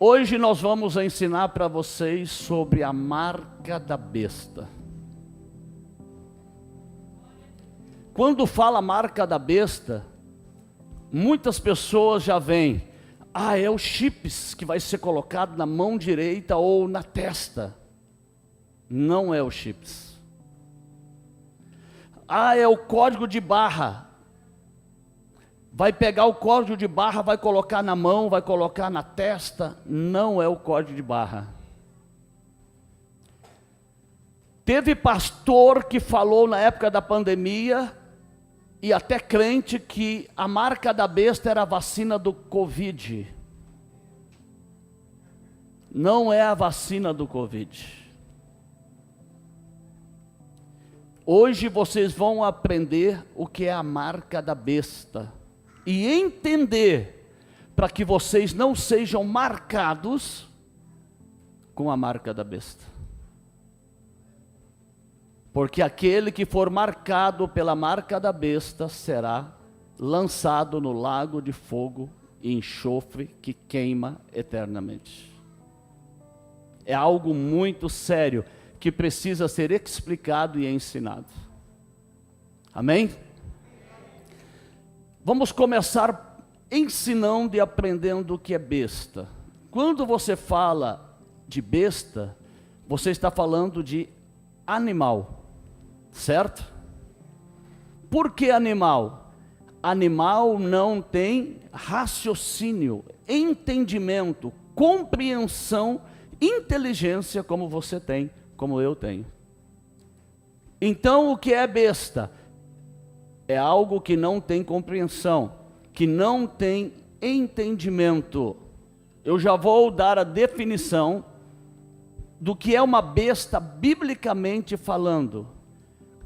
Hoje nós vamos ensinar para vocês sobre a marca da besta. Quando fala marca da besta, muitas pessoas já veem, é o chips que vai ser colocado na mão direita ou na testa. Não é o chips. É o código de barra. Vai pegar o código de barra, vai colocar na mão, vai colocar na testa. Não é o código de barra. Teve pastor que falou na época da pandemia, e até crente, que a marca da besta era a vacina do Covid. Não é a vacina do Covid. Hoje vocês vão aprender o que é a marca da besta e entender, para que vocês não sejam marcados com a marca da besta. Porque aquele que for marcado pela marca da besta será lançado no lago de fogo e enxofre que queima eternamente. É algo muito sério que precisa ser explicado e ensinado. Amém? Vamos começar ensinando e aprendendo o que é besta. Quando você fala de besta, você está falando de animal. Certo? Por que animal? Animal não tem raciocínio, entendimento, compreensão, inteligência como você tem, como eu tenho. Então o que é besta? É algo que não tem compreensão, que não tem entendimento. Eu já vou dar a definição do que é uma besta biblicamente falando.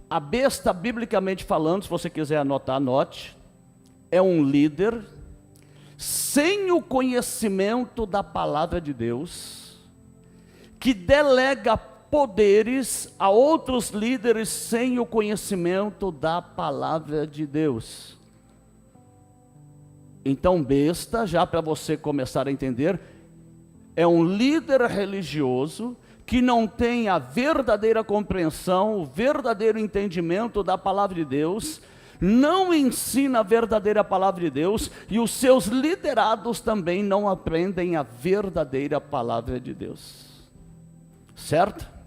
A besta, biblicamente falando, se você quiser anotar, anote, é um líder sem o conhecimento da palavra de Deus, que delega poderes a outros líderes sem o conhecimento da palavra de Deus. Então, besta, já para você começar a entender, é um líder religioso que não tem a verdadeira compreensão, o verdadeiro entendimento da palavra de Deus, não ensina a verdadeira palavra de Deus, e os seus liderados também não aprendem a verdadeira palavra de Deus. Certo?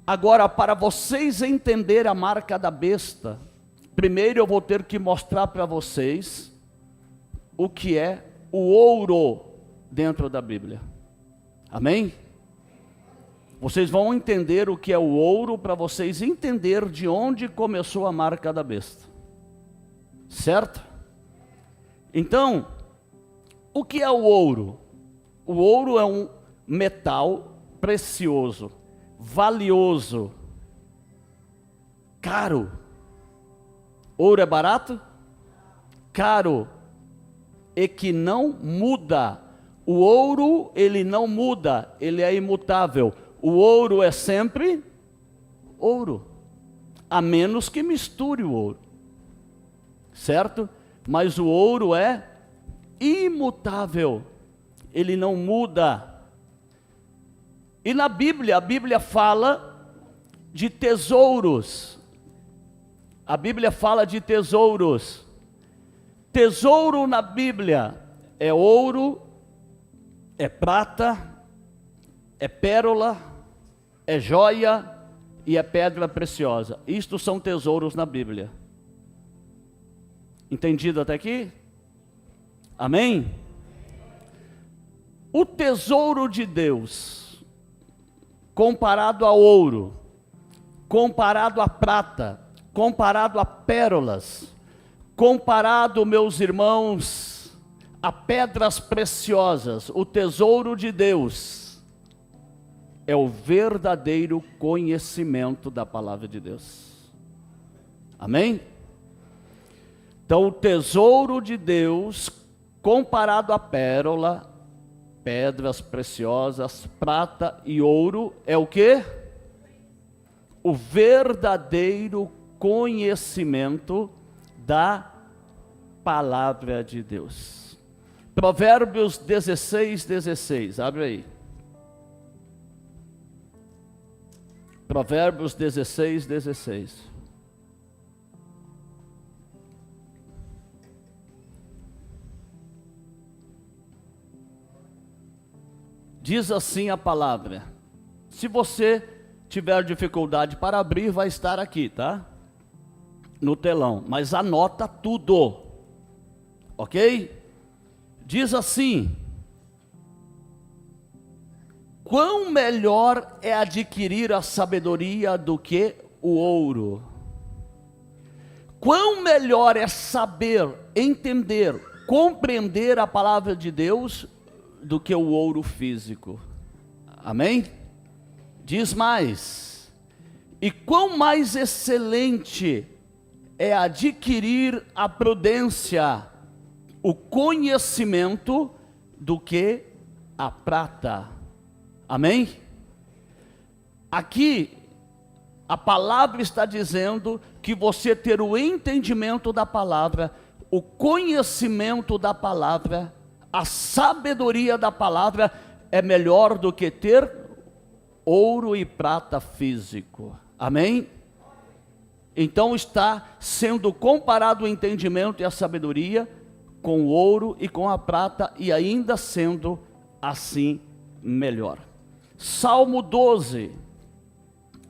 Agora, para vocês entenderem a marca da besta, primeiro eu vou ter que mostrar para vocês o que é o ouro dentro da Bíblia. Amém? Vocês vão entender o que é o ouro para vocês entenderem de onde começou a marca da besta. Certo? Então, o que é o ouro? O ouro é um metal precioso, valioso, caro. Ouro é barato? Caro. E que não muda. O ouro, ele não muda, ele é imutável. O ouro é sempre ouro, a menos que misture o ouro, certo? Mas o ouro é imutável, ele não muda. E na Bíblia, a Bíblia fala de tesouros. A Bíblia fala de tesouros. Tesouro na Bíblia é ouro, é prata, é pérola, é joia e é pedra preciosa. Isto são tesouros na Bíblia. Entendido até aqui? Amém? O tesouro de Deus, comparado a ouro, comparado a prata, comparado a pérolas, comparado, meus irmãos, a pedras preciosas, o tesouro de Deus é o verdadeiro conhecimento da palavra de Deus. Amém? Então, o tesouro de Deus, comparado à pérola, pedras preciosas, prata e ouro, é o quê? O verdadeiro conhecimento da palavra de Deus. Provérbios 16:16, abre aí. Provérbios 16:16. Diz assim a palavra. Se você tiver dificuldade para abrir, vai estar aqui, tá? No telão, mas anota tudo, ok? Diz assim: quão melhor é adquirir a sabedoria do que o ouro. Quão melhor é saber, entender, compreender a palavra de Deus do que o ouro físico. Amém? Diz mais: e quão mais excelente é adquirir a prudência, o conhecimento, do que a prata. Amém? Aqui a palavra está dizendo que você ter o entendimento da palavra, o conhecimento da palavra, a sabedoria da palavra é melhor do que ter ouro e prata físico. Amém? Então está sendo comparado o entendimento e a sabedoria com o ouro e com a prata, e ainda sendo assim melhor. Salmo 12,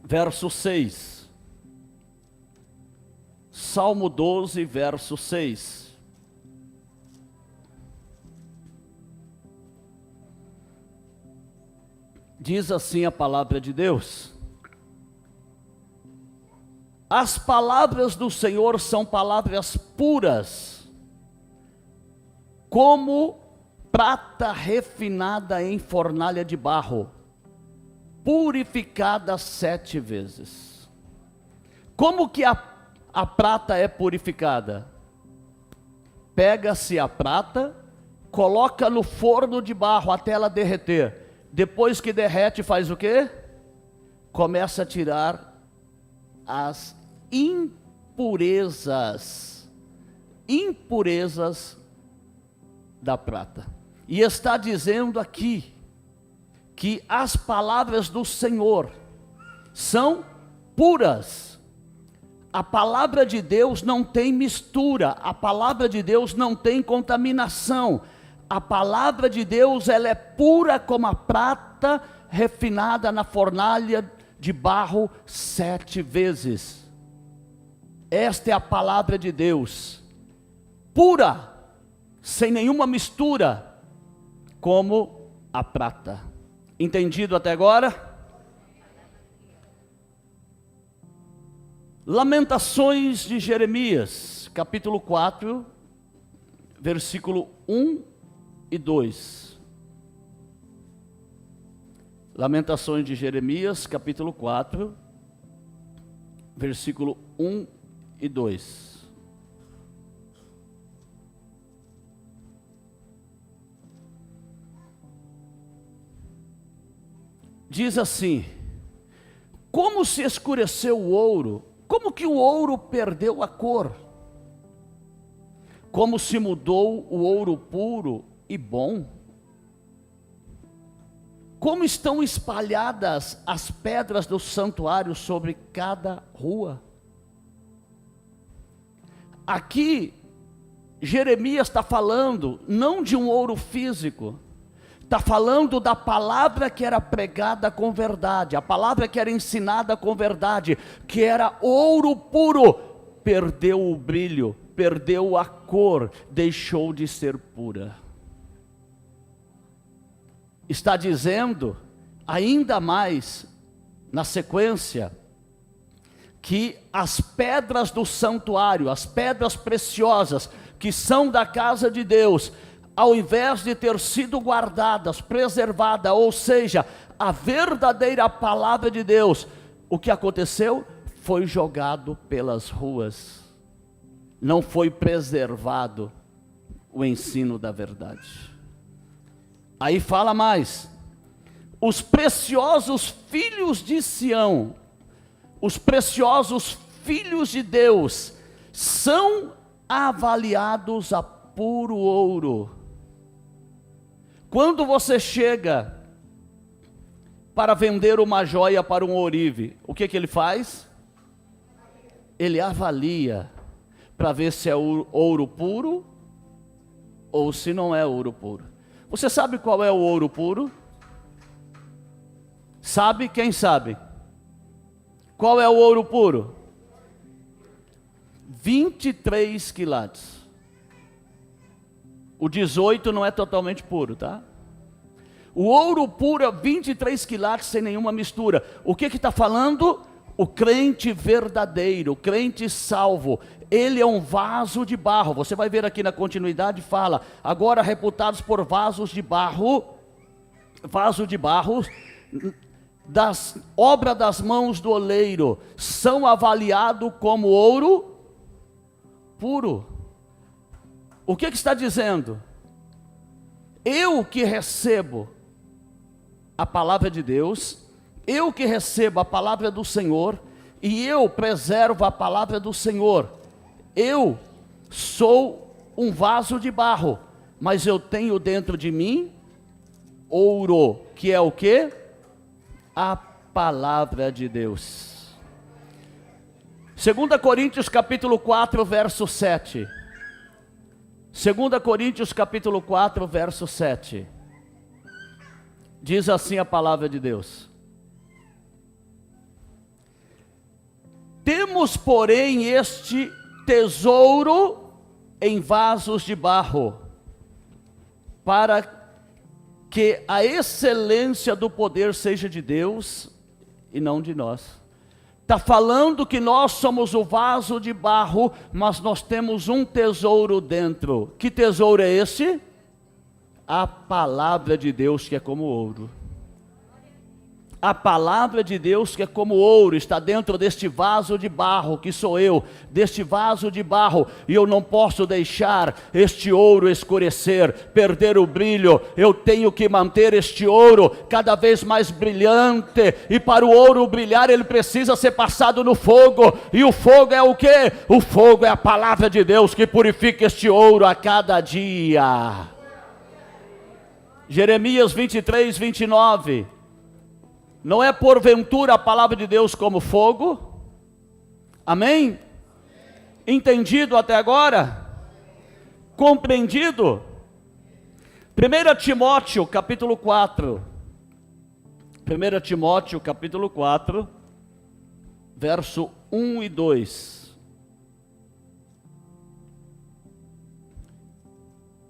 verso 6. Salmo 12, verso 6. Diz assim a palavra de Deus: as palavras do Senhor são palavras puras, como prata refinada em fornalha de barro, purificada 7 vezes. Como que a prata é purificada? Pega-se a prata, coloca no forno de barro até ela derreter. Depois que derrete, faz o quê? Começa a tirar as impurezas da prata. E está dizendo aqui que as palavras do Senhor são puras. A palavra de Deus não tem mistura, a palavra de Deus não tem contaminação. A palavra de Deus, ela é pura como a prata refinada na fornalha de barro 7 vezes. Esta é a palavra de Deus, pura, sem nenhuma mistura, como a prata. Entendido até agora? Lamentações de Jeremias, capítulo 4, versículo 1 e 2. Lamentações de Jeremias, capítulo 4, versículo 1 e 2. Diz assim: como se escureceu o ouro, como que o ouro perdeu a cor, como se mudou o ouro puro e bom, como estão espalhadas as pedras do santuário sobre cada rua. Aqui Jeremias está falando não de um ouro físico, está falando da palavra que era pregada com verdade, a palavra que era ensinada com verdade, que era ouro puro, perdeu o brilho, perdeu a cor, deixou de ser pura. Está dizendo, ainda mais, na sequência, que as pedras do santuário, as pedras preciosas, que são da casa de Deus, ao invés de ter sido guardadas, preservadas, ou seja, a verdadeira palavra de Deus, o que aconteceu? Foi jogado pelas ruas, não foi preservado o ensino da verdade. Aí fala mais: os preciosos filhos de Sião, os preciosos filhos de Deus, são avaliados a puro ouro. Quando você chega para vender uma joia para um ourive, o que ele faz? Ele avalia para ver se é ouro puro ou se não é ouro puro. Você sabe qual é o ouro puro? Sabe? Quem sabe? Qual é o ouro puro? 23 quilates. O 18 não é totalmente puro, tá? O ouro puro é 23 quilates sem nenhuma mistura. O que está falando? O crente verdadeiro, o crente salvo, ele é um vaso de barro. Você vai ver aqui na continuidade, fala, agora reputados por vaso de barro, das obra das mãos do oleiro, são avaliados como ouro puro. O que está dizendo? Eu que recebo a palavra de Deus, eu que recebo a palavra do Senhor, e eu preservo a palavra do Senhor, eu sou um vaso de barro, mas eu tenho dentro de mim ouro, que é o quê? A palavra de Deus. 2 Coríntios capítulo 4, verso 7. 2 Coríntios capítulo 4, verso 7. Diz assim a palavra de Deus: temos, porém, este tesouro em vasos de barro, para que a excelência do poder seja de Deus e não de nós. Está falando que nós somos o vaso de barro, mas nós temos um tesouro dentro. Que tesouro é esse? A palavra de Deus, que é como ouro. A palavra de Deus, que é como ouro, está dentro deste vaso de barro, que sou eu, deste vaso de barro, e eu não posso deixar este ouro escurecer, perder o brilho. Eu tenho que manter este ouro cada vez mais brilhante, e para o ouro brilhar, ele precisa ser passado no fogo, e o fogo é o quê? O fogo é a palavra de Deus, que purifica este ouro a cada dia. Jeremias 23, 29. Não é porventura a palavra de Deus como fogo? Amém? Entendido até agora? Compreendido? 1 Timóteo capítulo 4. 1 Timóteo capítulo 4, verso 1 e 2.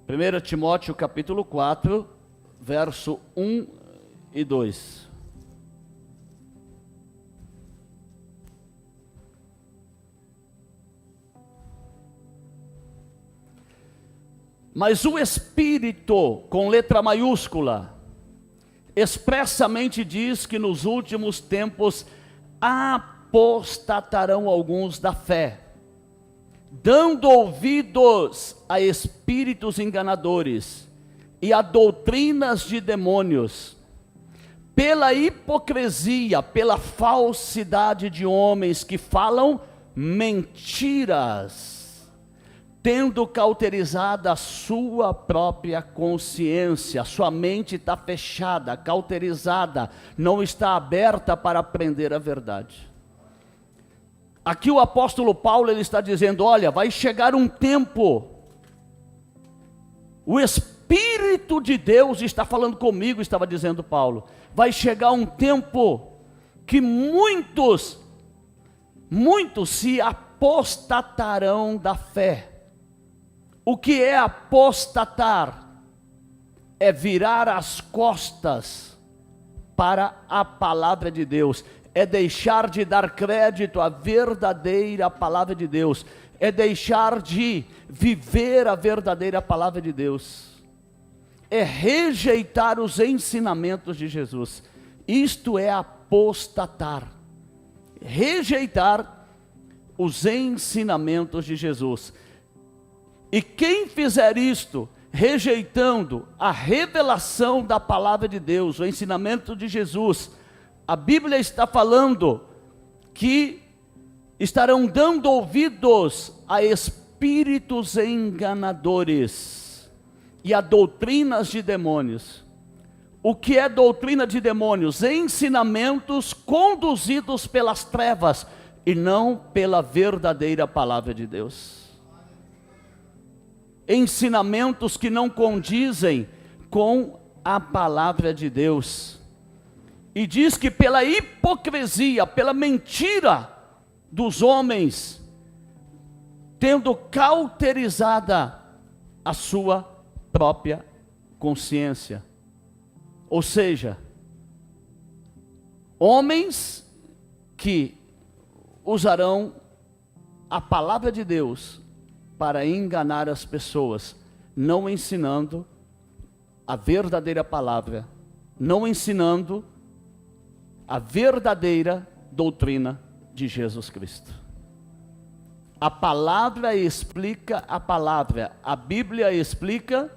1 Timóteo capítulo 4, verso 1 e 2. Mas o Espírito, com letra maiúscula, expressamente diz que nos últimos tempos apostatarão alguns da fé, dando ouvidos a espíritos enganadores e a doutrinas de demônios, pela hipocrisia, pela falsidade de homens que falam mentiras, tendo cauterizada a sua própria consciência. Sua mente está fechada, cauterizada, não está aberta para aprender a verdade. Aqui o apóstolo Paulo, ele está dizendo, olha, vai chegar um tempo, o Espírito de Deus está falando comigo, estava dizendo Paulo, vai chegar um tempo que muitos se apostatarão da fé. O que é apostatar? É virar as costas para a palavra de Deus, é deixar de dar crédito à verdadeira palavra de Deus, é deixar de viver a verdadeira palavra de Deus, é rejeitar os ensinamentos de Jesus. Isto é apostatar, rejeitar os ensinamentos de Jesus. E quem fizer isto, rejeitando a revelação da palavra de Deus, o ensinamento de Jesus, a Bíblia está falando que estarão dando ouvidos a espíritos enganadores e a doutrinas de demônios. O que é doutrina de demônios? Ensinamentos conduzidos pelas trevas e não pela verdadeira palavra de Deus. Ensinamentos que não condizem com a palavra de Deus. E diz que pela hipocrisia, pela mentira dos homens, tendo cauterizada a sua própria consciência. Ou seja, homens que usarão a palavra de Deus para enganar as pessoas, não ensinando a verdadeira palavra, não ensinando a verdadeira doutrina de Jesus Cristo. A palavra explica a palavra, a Bíblia explica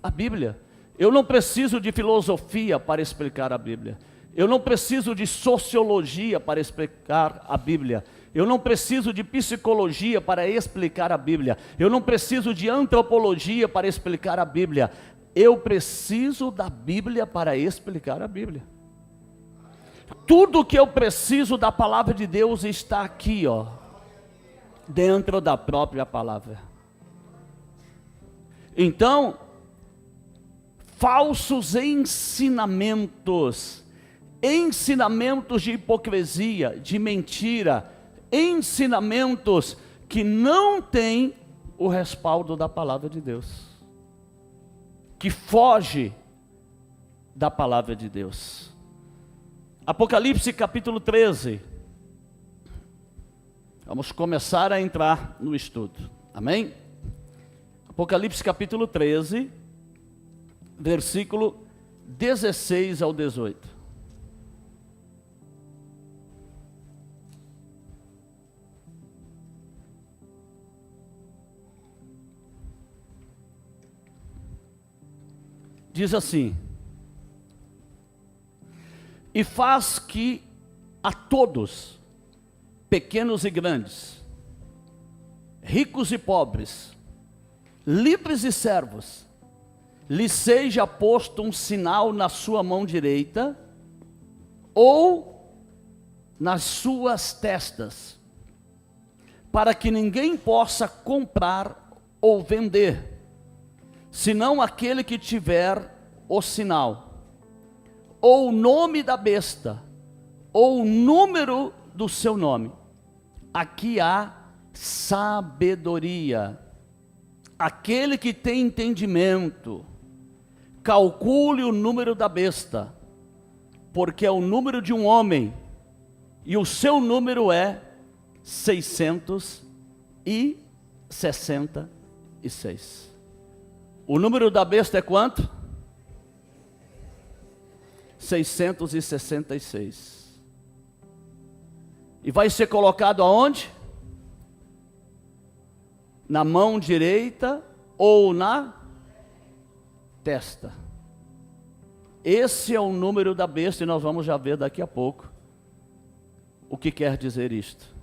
a Bíblia. Eu não preciso de filosofia para explicar a Bíblia. Eu não preciso de sociologia para explicar a Bíblia. Eu não preciso de psicologia para explicar a Bíblia. Eu não preciso de antropologia para explicar a Bíblia. Eu preciso da Bíblia para explicar a Bíblia. Tudo que eu preciso da palavra de Deus está aqui, ó, dentro da própria palavra. Então, falsos ensinamentos, ensinamentos de hipocrisia, de mentira, ensinamentos que não têm o respaldo da palavra de Deus, que foge da palavra de Deus. Apocalipse capítulo 13. Vamos começar a entrar no estudo. Amém? Apocalipse capítulo 13, versículo 16 ao 18. Diz assim: e faz que a todos, pequenos e grandes, ricos e pobres, livres e servos, lhe seja posto um sinal na sua mão direita ou nas suas testas, para que ninguém possa comprar ou vender, senão aquele que tiver o sinal, ou o nome da besta, ou o número do seu nome. Aqui há sabedoria. Aquele que tem entendimento, calcule o número da besta, porque é o número de um homem, e o seu número é 666. O número da besta é quanto? 666. E vai ser colocado aonde? Na mão direita ou na testa. Esse é o número da besta e nós vamos já ver daqui a pouco o que quer dizer isto.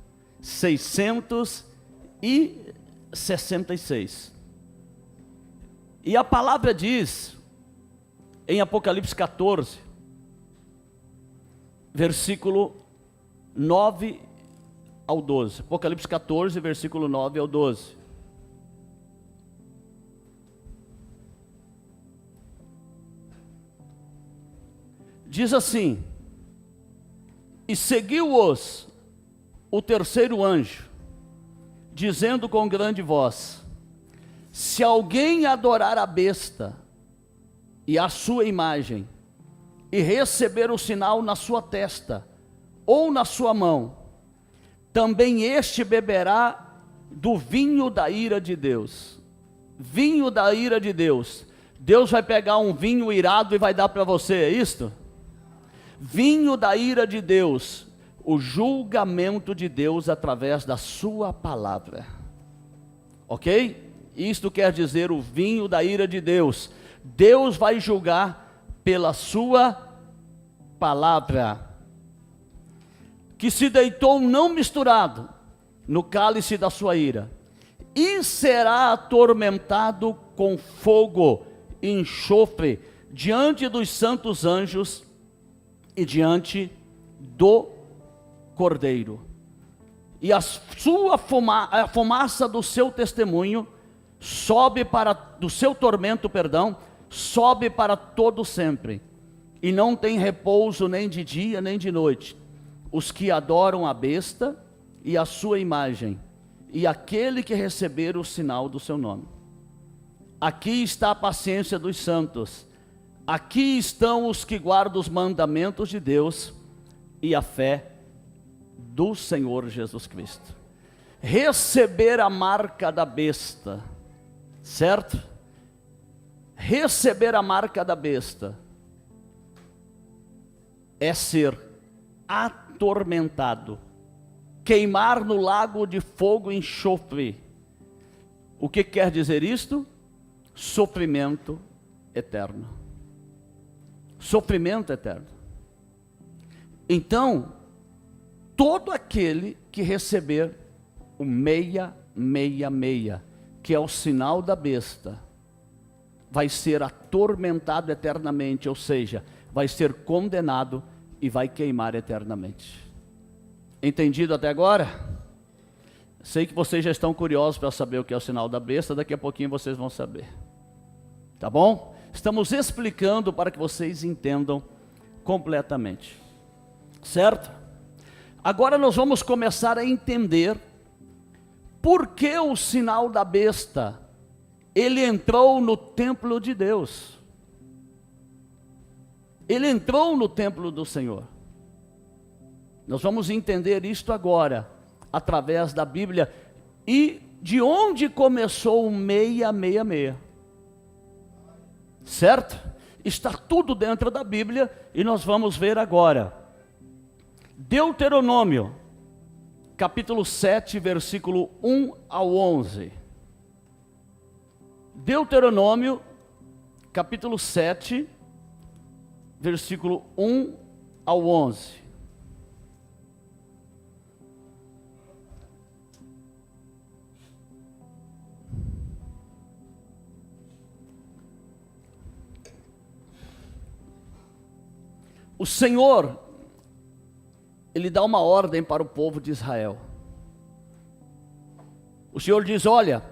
666. E a palavra diz em Apocalipse 14, versículo 9 ao 12. Apocalipse 14, versículo 9 ao 12. Diz assim: e seguiu-os o terceiro anjo, dizendo com grande voz: se alguém adorar a besta e a sua imagem, e receber o sinal na sua testa ou na sua mão, também este beberá do vinho da ira de Deus. Vinho da ira de Deus. Deus vai pegar um vinho irado e vai dar para você, é isto? Vinho da ira de Deus, o julgamento de Deus através da sua palavra. Ok? Isto quer dizer o vinho da ira de Deus. Deus vai julgar pela sua palavra, que se deitou não misturado no cálice da sua ira, e será atormentado com fogo e enxofre diante dos santos anjos e diante do Cordeiro. E a fumaça do seu testemunho sobe do seu tormento, sobe para todo sempre. E não tem repouso nem de dia nem de noite os que adoram a besta e a sua imagem, e aquele que receber o sinal do seu nome. Aqui está a paciência dos santos, aqui estão os que guardam os mandamentos de Deus e a fé do Senhor Jesus Cristo. Receber a marca da besta, certo? Receber a marca da besta é ser atormentado, queimar no lago de fogo e enxofre. O que quer dizer isto? Sofrimento eterno. Sofrimento eterno. Então, todo aquele que receber o 666, que é o sinal da besta, vai ser atormentado eternamente, ou seja, vai ser condenado e vai queimar eternamente. Entendido até agora? Sei que vocês já estão curiosos para saber o que é o sinal da besta, daqui a pouquinho vocês vão saber. Tá bom? Estamos explicando para que vocês entendam completamente. Certo? Agora nós vamos começar a entender por que o sinal da besta, ele entrou no templo de Deus. Ele entrou no templo do Senhor. Nós vamos entender isto agora, através da Bíblia, e de onde começou o 666. Certo? Está tudo dentro da Bíblia, e nós vamos ver agora. Deuteronômio, capítulo 7, versículo 1 ao 11. Deuteronômio, capítulo 7, versículo 1 ao 11. O Senhor, Ele dá uma ordem para o povo de Israel. O Senhor diz: olha,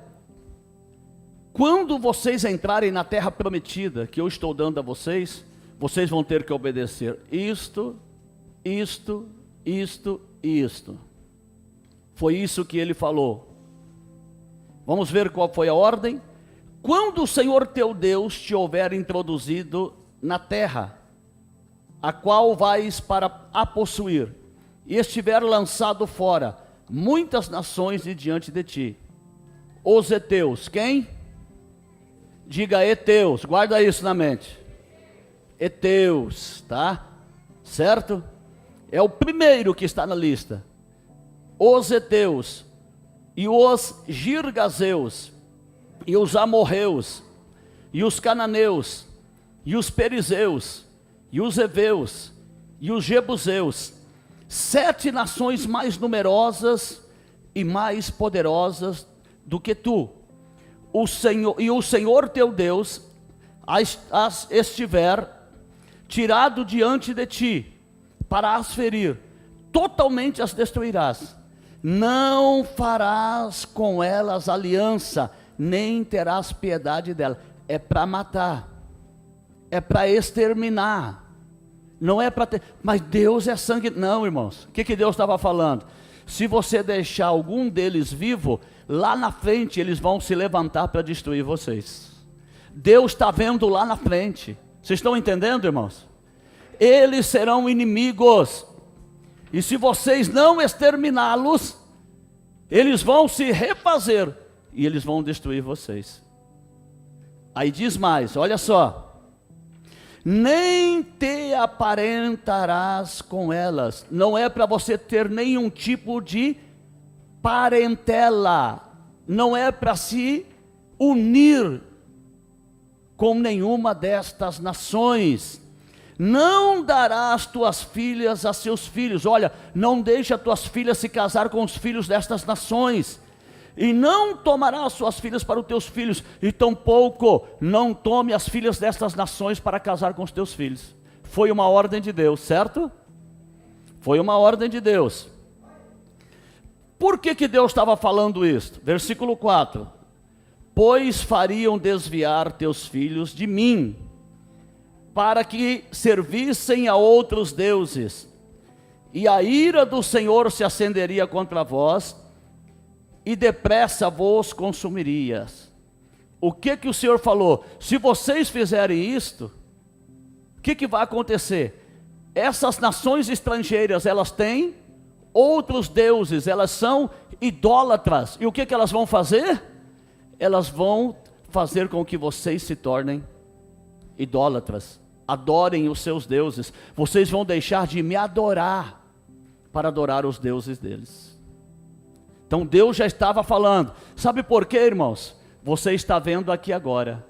quando vocês entrarem na terra prometida, que eu estou dando a vocês, vocês vão ter que obedecer isto, isto, isto e isto. Foi isso que ele falou. Vamos ver qual foi a ordem? Quando o Senhor teu Deus te houver introduzido na terra, a qual vais para a possuir, e estiver lançado fora muitas nações de diante de ti, os heteus, quem? Diga heteus, guarda isso na mente. Heteus, tá? Certo? É o primeiro que está na lista. Os heteus, e os girgazeus, e os amorreus, e os cananeus, e os perizeus, e os heveus, e os jebuseus, 7 nações mais numerosas e mais poderosas do que tu. O Senhor teu Deus as estiver tirado diante de ti, para as ferir, totalmente as destruirás. Não farás com elas aliança, nem terás piedade delas. É para matar, é para exterminar, não é para ter, mas Deus é sangue, não, irmãos. O que Deus estava falando? Se você deixar algum deles vivo, lá na frente eles vão se levantar para destruir vocês. Deus está vendo lá na frente. Vocês estão entendendo, irmãos? Eles serão inimigos, e se vocês não exterminá-los, eles vão se refazer, e eles vão destruir vocês. Aí diz mais, olha só: nem te aparentarás com elas. Não é para você ter nenhum tipo de parentela, não é para se unir com nenhuma destas nações. Não darás tuas filhas a seus filhos. Olha, não deixa tuas filhas se casar com os filhos destas nações. E não tomarás suas filhas para os teus filhos, e tampouco não tome as filhas destas nações para casar com os teus filhos. Foi uma ordem de Deus, certo? Foi uma ordem de Deus. Por que Deus estava falando isso? Versículo 4. Pois fariam desviar teus filhos de mim, para que servissem a outros deuses, e a ira do Senhor se acenderia contra vós, e depressa vos consumirias. O que o Senhor falou? Se vocês fizerem isto, o que vai acontecer? Essas nações estrangeiras, elas têm outros deuses, elas são idólatras, e o que elas vão fazer? Elas vão fazer com que vocês se tornem idólatras, adorem os seus deuses, vocês vão deixar de me adorar, para adorar os deuses deles. Então Deus já estava falando, sabe por quê, irmãos? Você está vendo aqui agora,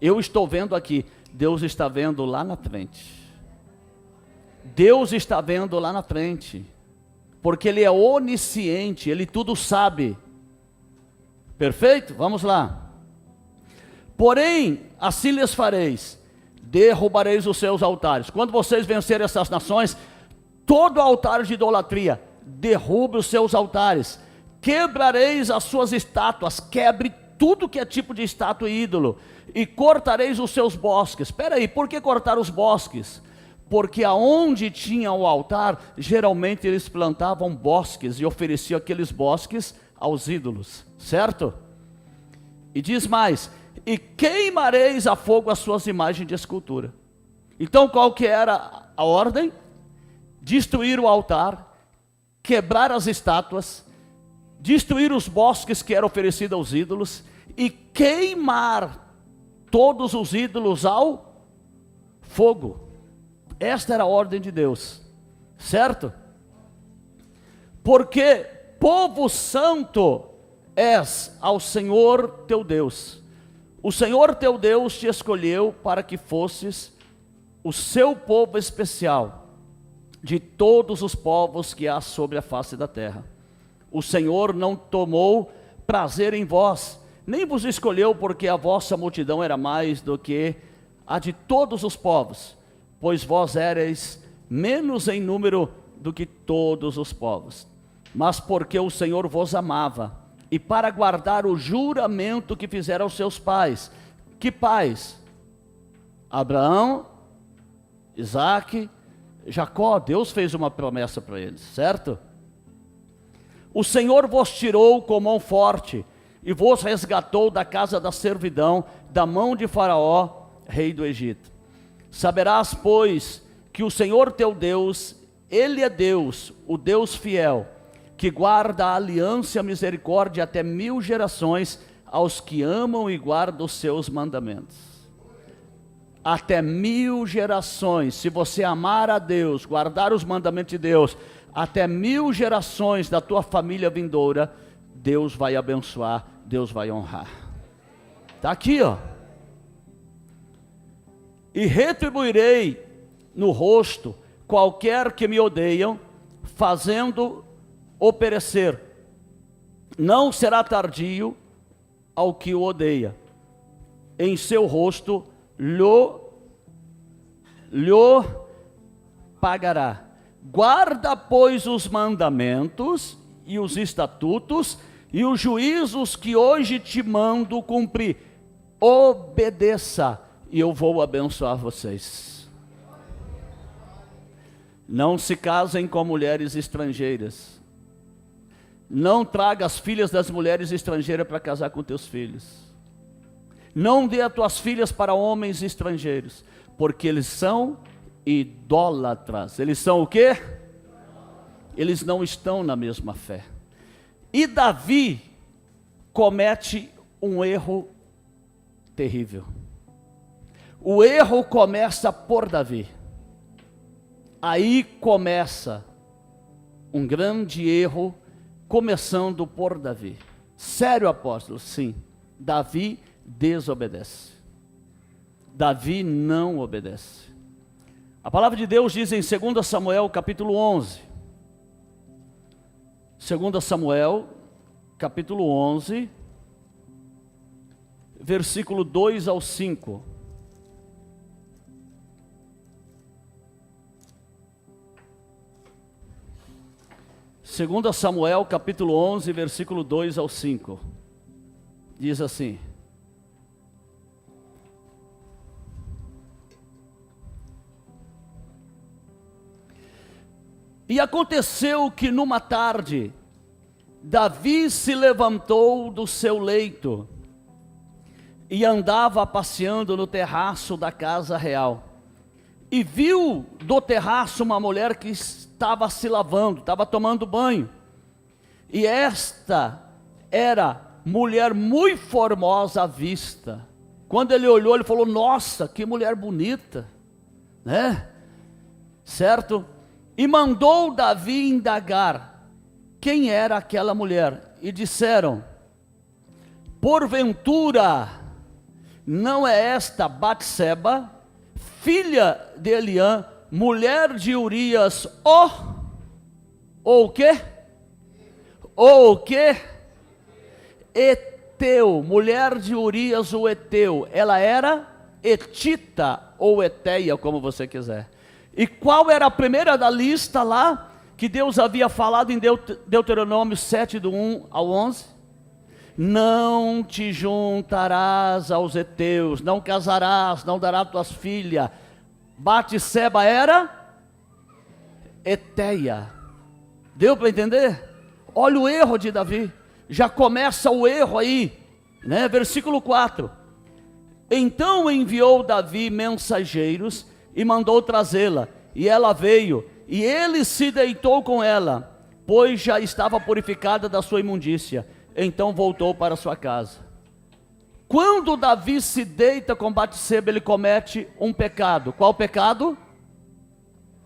eu estou vendo aqui, Deus está vendo lá na frente. Deus está vendo lá na frente, porque Ele é onisciente, Ele tudo sabe. Perfeito? Vamos lá. Porém, assim lhes fareis, derrubareis os seus altares. Quando vocês vencerem essas nações, todo altar de idolatria, derrube os seus altares, quebrareis as suas estátuas, quebre tudo que é tipo de estátua e ídolo, e cortareis os seus bosques. Espera aí, por que cortar os bosques? Porque aonde tinha o altar, geralmente eles plantavam bosques e ofereciam aqueles bosques aos ídolos, certo? E diz mais, e queimareis a fogo as suas imagens de escultura. Então qual que era a ordem? Destruir o altar, quebrar as estátuas, destruir os bosques que eram oferecidos aos ídolos, e queimar todos os ídolos ao fogo. Esta era a ordem de Deus, certo? Porque povo santo és ao Senhor teu Deus. O Senhor teu Deus te escolheu para que fosses o seu povo especial, de todos os povos que há sobre a face da terra. O Senhor não tomou prazer em vós, nem vos escolheu porque a vossa multidão era mais do que a de todos os povos, pois vós éreis menos em número do que todos os povos, mas porque o Senhor vos amava, e para guardar o juramento que fizeram aos seus pais. Que pais? Abraão, Isaque, Jacó. Deus fez uma promessa para eles, certo? O Senhor vos tirou com mão forte, e vos resgatou da casa da servidão, da mão de Faraó, rei do Egito. Saberás, pois, que o Senhor teu Deus, Ele é Deus, o Deus fiel, que guarda a aliança e a misericórdia até 1000 gerações aos que amam e guardam os seus mandamentos. Até 1000 gerações, se você amar a Deus, guardar os mandamentos de Deus, até 1000 gerações da tua família vindoura, Deus vai abençoar, Deus vai honrar. Está aqui, ó. E retribuirei no rosto qualquer que me odeiam, fazendo-o perecer. Não será tardio ao que o odeia. Em seu rosto lhe pagará. Guarda, pois, os mandamentos e os estatutos e os juízos que hoje te mando cumprir. Obedeça, e eu vou abençoar vocês. Não se casem com mulheres estrangeiras. Não traga as filhas das mulheres estrangeiras para casar com teus filhos. Não dê as tuas filhas para homens estrangeiros, porque eles são idólatras. Eles são o quê? Eles não estão na mesma fé. E Davi comete um erro terrível. O erro começa por Davi. Aí começa um grande erro, começando por Davi. Sério, apóstolo? Sim. Davi desobedece. Davi não obedece. A palavra de Deus diz em 2 Samuel capítulo 11. 2 Samuel capítulo 11, versículo 2 ao 5. Segunda Samuel, capítulo 11, versículo 2 ao 5. Diz assim: E aconteceu que numa tarde, Davi se levantou do seu leito e andava passeando no terraço da casa real. E viu do terraço uma mulher que estava se lavando, estava tomando banho. E esta era mulher muito formosa à vista. Quando ele olhou, ele falou: nossa, que mulher bonita, né? Certo? E mandou Davi indagar quem era aquela mulher. E disseram: porventura não é esta Batseba, filha de Eliã, mulher de Urias, ou o quê? Ou o quê? Eteu, mulher de Urias o Eteu. Ela era etita ou eteia, como você quiser. E qual era a primeira da lista lá, que Deus havia falado em Deuteronômio 7, do 1 ao 11? Não te juntarás aos heteus, não casarás, não darás tuas filhas. Batseba era eteia. Deu para entender? Olha o erro de Davi. Já começa o erro aí, né? Versículo 4. Então enviou Davi mensageiros e mandou trazê-la, e ela veio, e ele se deitou com ela, pois já estava purificada da sua imundícia. Então voltou para sua casa. Quando Davi se deita com Batseba, ele comete um pecado. Qual pecado?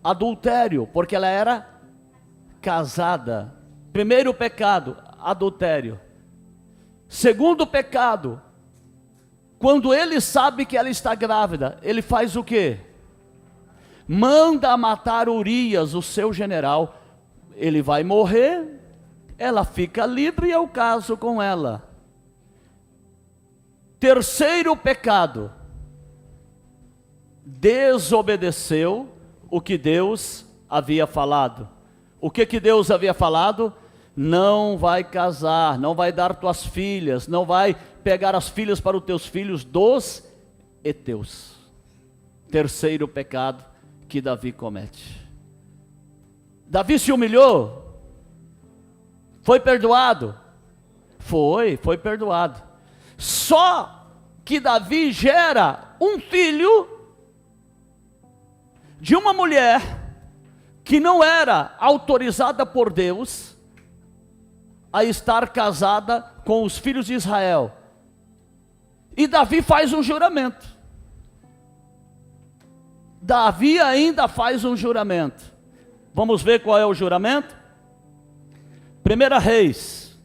Adultério, porque ela era casada. Primeiro pecado, adultério. Segundo pecado, quando ele sabe que ela está grávida, ele faz o quê? Manda matar Urias, o seu general. Ele vai morrer, ela fica livre e eu caso com ela. Terceiro pecado, desobedeceu o que Deus havia falado. O que Deus havia falado? Não vai casar, não vai dar tuas filhas, não vai pegar as filhas para os teus filhos dos heteus. Terceiro pecado que Davi comete. Davi se humilhou? Foi perdoado? Foi perdoado. Só que Davi gera um filho de uma mulher que não era autorizada por Deus a estar casada com os filhos de Israel. E Davi faz um juramento. Davi ainda faz um juramento. Vamos ver qual é o juramento? 1 Reis,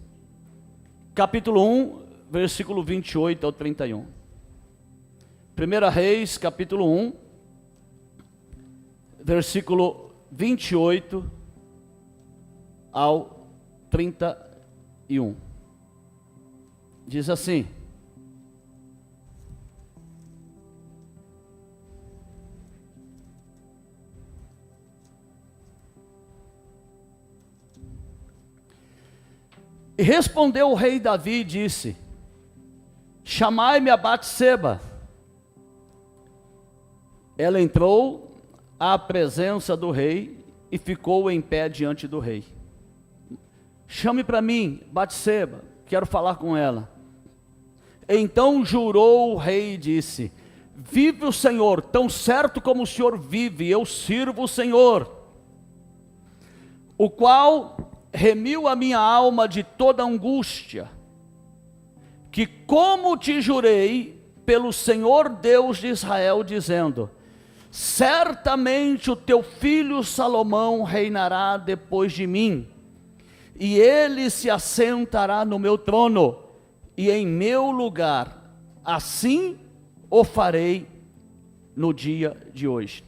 capítulo 1, versículo 28 ao 31. 1 Reis, capítulo 1, versículo 28 ao 31. Diz assim: E respondeu o rei Davi e disse: chamai-me a Batseba. Ela entrou à presença do rei e ficou em pé diante do rei. Chame para mim Batseba, quero falar com ela. Então jurou o rei e disse: vive o Senhor, tão certo como o Senhor vive, eu sirvo o Senhor, o qual remiu a minha alma de toda angústia, que como te jurei pelo Senhor Deus de Israel, dizendo: certamente o teu filho Salomão reinará depois de mim, e ele se assentará no meu trono e em meu lugar, assim o farei no dia de hoje.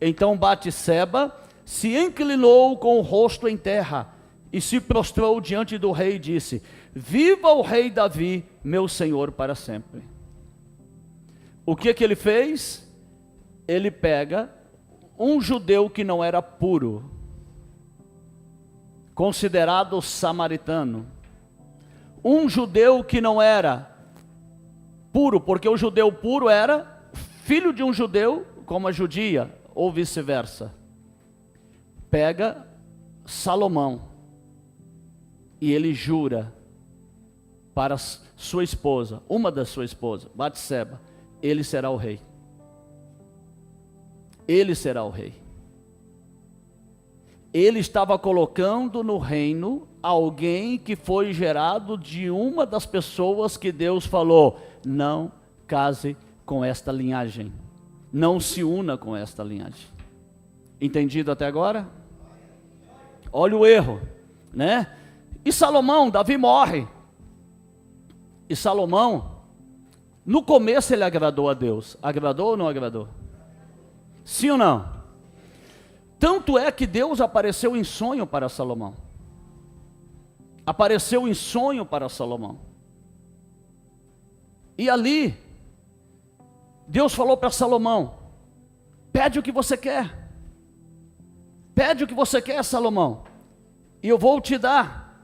Então Batseba se inclinou com o rosto em terra e se prostrou diante do rei e disse: viva o rei Davi, meu senhor, para sempre. O que ele fez? Ele pega um judeu que não era puro, considerado samaritano, um judeu que não era puro, porque o judeu puro era filho de um judeu, como a judia, ou vice-versa. Pega Salomão e ele jura para sua esposa, uma das suas esposas, Batseba, ele será o rei. Ele será o rei. Ele estava colocando no reino alguém que foi gerado de uma das pessoas que Deus falou: não case com esta linhagem, não se una com esta linhagem. Entendido até agora? Olha o erro, né? E Salomão, Davi morre. E Salomão, no começo ele agradou a Deus. Agradou ou não agradou? Sim ou não? Tanto é que Deus apareceu em sonho para Salomão. Apareceu em sonho para Salomão. E ali, Deus falou para Salomão: pede o que você quer. Pede o que você quer, Salomão, e eu vou te dar.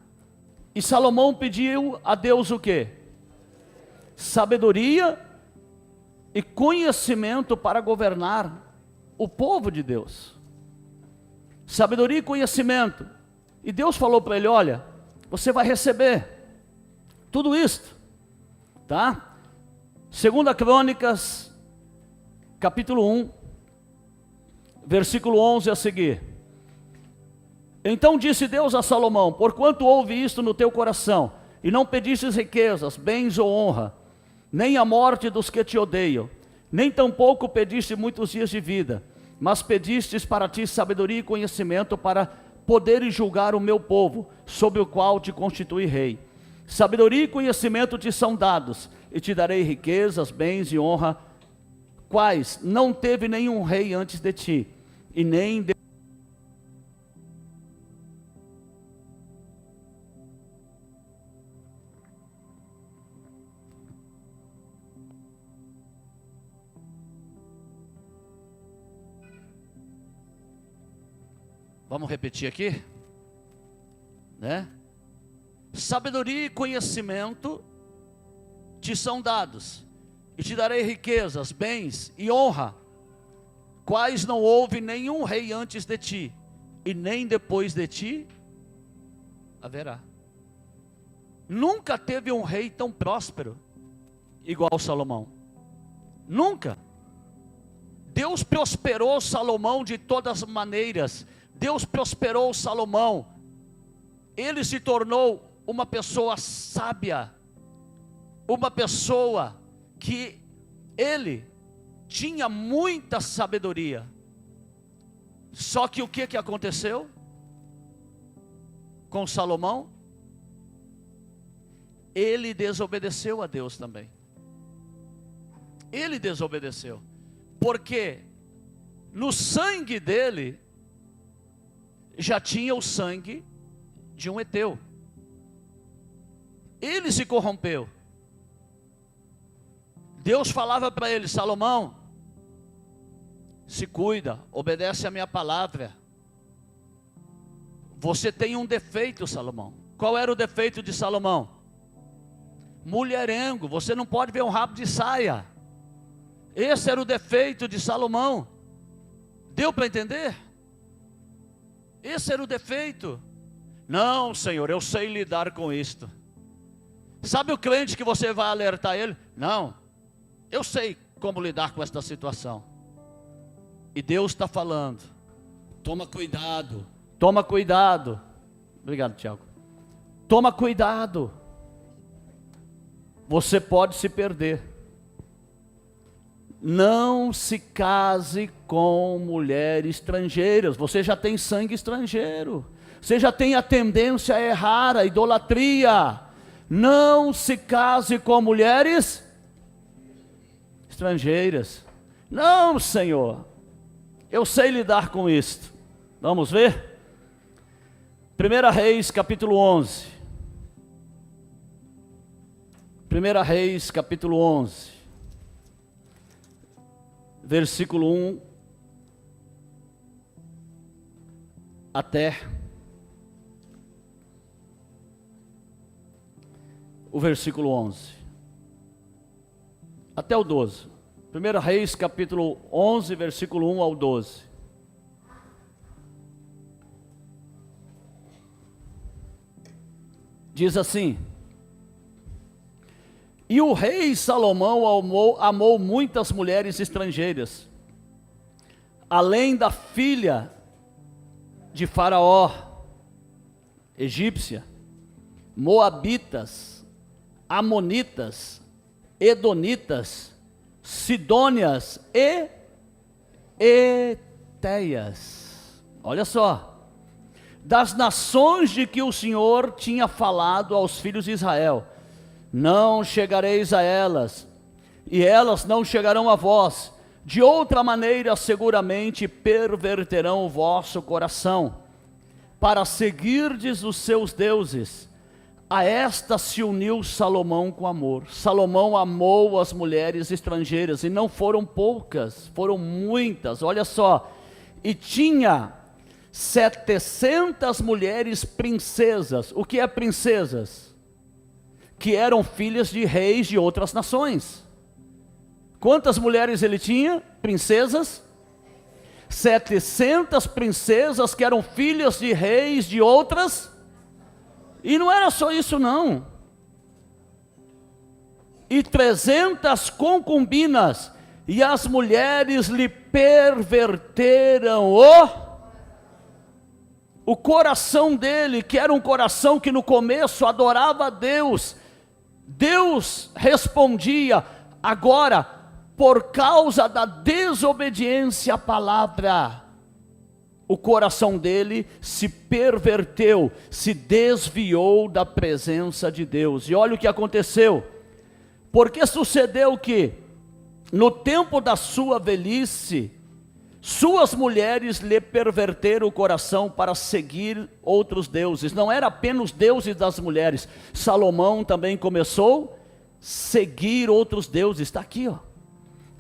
E Salomão pediu a Deus o quê? Sabedoria e conhecimento para governar o povo de Deus. Sabedoria e conhecimento. E Deus falou para ele: olha, você vai receber tudo isto, tá? 2 Crônicas, capítulo 1, versículo 11 a seguir. Então disse Deus a Salomão: porquanto houve isto no teu coração, e não pedistes riquezas, bens ou honra, nem a morte dos que te odeiam, nem tampouco pediste muitos dias de vida, mas pedistes para ti sabedoria e conhecimento para poderes julgar o meu povo, sobre o qual te constituí rei. Sabedoria e conhecimento te são dados, e te darei riquezas, bens e honra, quais não teve nenhum rei antes de ti, e nem de... Vamos repetir aqui, né? Sabedoria e conhecimento te são dados, e te darei riquezas, bens e honra, quais não houve nenhum rei antes de ti, e nem depois de ti haverá. Nunca teve um rei tão próspero igual Salomão. Nunca. Deus prosperou Salomão de todas as maneiras. Deus prosperou Salomão. Ele se tornou uma pessoa sábia, uma pessoa que ele tinha muita sabedoria. Só que o que aconteceu com Salomão? Ele desobedeceu a Deus também. Ele desobedeceu, porque no sangue dele já tinha o sangue de um heteu. Ele se corrompeu. Deus falava para ele: Salomão, se cuida, obedece a minha palavra. Você tem um defeito, Salomão. Qual era o defeito de Salomão? Mulherengo, você não pode ver um rabo de saia. Esse era o defeito de Salomão. Deu para entender? Esse era o defeito. Não, Senhor, eu sei lidar com isto. Sabe o crente que você vai alertar ele? Não, eu sei como lidar com esta situação. E Deus está falando: toma cuidado, toma cuidado. Obrigado, Tiago. Toma cuidado. Você pode se perder. Não se case com mulheres estrangeiras. Você já tem sangue estrangeiro. Você já tem a tendência a errar, a idolatria. Não se case com mulheres estrangeiras. Não, Senhor, eu sei lidar com isto. Vamos ver? 1 Reis, capítulo 11. 1 Reis, capítulo 11. Versículo 1 até o versículo 11. Até o 12. 1 Reis, capítulo 11, versículo 1 ao 12. Diz assim: E o rei Salomão amou muitas mulheres estrangeiras, além da filha de Faraó, egípcia, moabitas, amonitas, edonitas, sidônias e eteias. Olha só. Das nações de que o Senhor tinha falado aos filhos de Israel: não chegareis a elas, e elas não chegarão a vós. De outra maneira, seguramente perverterão o vosso coração, para seguirdes os seus deuses. A esta se uniu Salomão com amor. Salomão amou as mulheres estrangeiras, e não foram poucas, foram muitas. Olha só, e tinha 700 mulheres princesas. O que é princesas? Que eram filhas de reis de outras nações. Quantas mulheres ele tinha? Princesas? 700 princesas que eram filhas de reis de outras. E não era só isso não. E 300 concubinas. E as mulheres lhe perverteram o coração dele, que era um coração que no começo adorava a Deus. Deus respondia. Agora, por causa da desobediência à palavra, o coração dele se perverteu, se desviou da presença de Deus. E olha o que aconteceu. Porque sucedeu que, no tempo da sua velhice, suas mulheres lhe perverteram o coração para seguir outros deuses. Não era apenas os deuses das mulheres. Salomão também começou a seguir outros deuses. Está aqui, ó.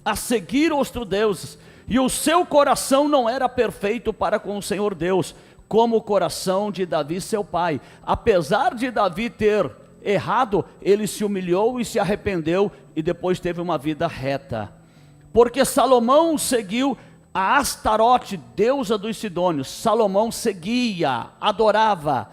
A seguir outros deuses. E o seu coração não era perfeito para com o Senhor Deus, como o coração de Davi seu pai. Apesar de Davi ter errado, ele se humilhou e se arrependeu, e depois teve uma vida reta. Porque Salomão seguiu a Astarote, deusa dos Sidônios. Salomão seguia, adorava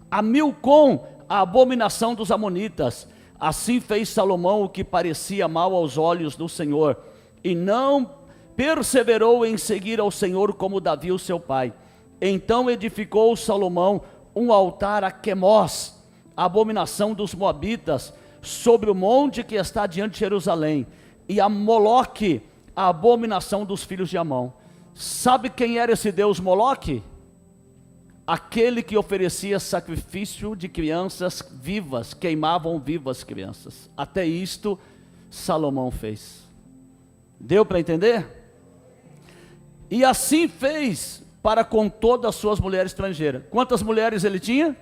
a Milcom, a abominação dos amonitas. Assim fez Salomão o que parecia mal aos olhos do Senhor, e não perseverou em seguir ao Senhor como Davi o seu pai. Então edificou Salomão um altar a Quemós, a abominação dos moabitas, sobre o monte que está diante de Jerusalém, e a Moloque, a abominação dos filhos de Amon. Sabe quem era esse deus Moloque? Aquele que oferecia sacrifício de crianças vivas, queimavam vivas crianças. Até isto Salomão fez. Deu para entender? E assim fez para com todas as suas mulheres estrangeiras. Quantas mulheres ele tinha?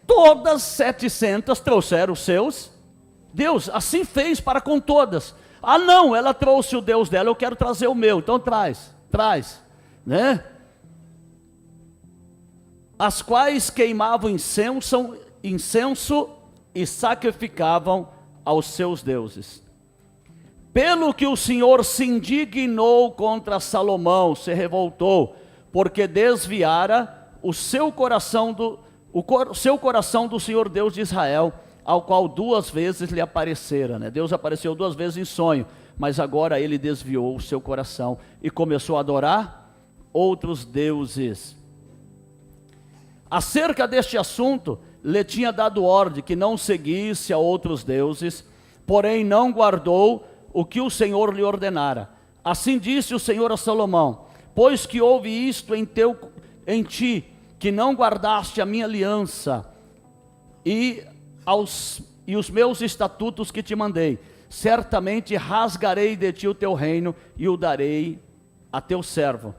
Todas 700 trouxeram os seus Deus. Assim fez para com todas. Ah não, ela trouxe o Deus dela, eu quero trazer o meu. Então traz, né? As quais queimavam incenso e sacrificavam aos seus deuses. Pelo que o Senhor se indignou contra Salomão, se revoltou, porque desviara o seu coração do Senhor Deus de Israel, ao qual 2 vezes lhe aparecera, né? Deus apareceu 2 vezes em sonho, mas agora ele desviou o seu coração e começou a adorar outros deuses. Acerca deste assunto, lhe tinha dado ordem que não seguisse a outros deuses, porém não guardou o que o Senhor lhe ordenara. Assim disse o Senhor a Salomão: pois que houve isto em ti, que não guardaste a minha aliança e os meus estatutos que te mandei, certamente rasgarei de ti o teu reino e o darei a teu servo.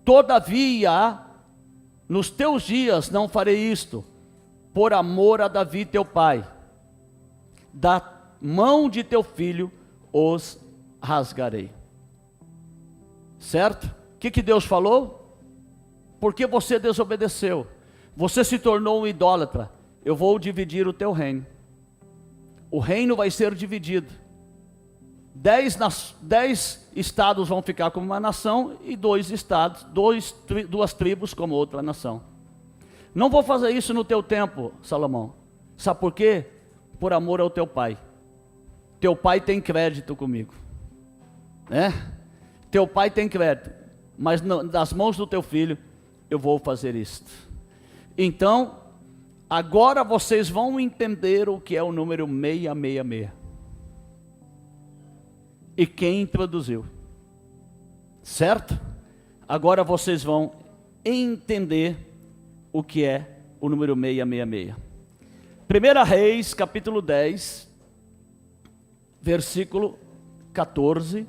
Todavia nos teus dias não farei isto, por amor a Davi teu pai. Da mão de teu filho os rasgarei. Certo? O que Deus falou? Porque você desobedeceu, você se tornou um idólatra, eu vou dividir o teu reino. O reino vai ser dividido. 10 estados vão ficar como uma nação e 2 estados, 2 tribos como outra nação. Não vou fazer isso no teu tempo, Salomão. Sabe por quê? Por amor ao teu pai. Teu pai tem crédito comigo, né? Teu pai tem crédito, mas das mãos do teu filho eu vou fazer isto. Então, agora vocês vão entender o que é o número 666. E quem introduziu. Certo? Agora vocês vão entender o que é o número 666. 1 Reis, capítulo 10, versículo 14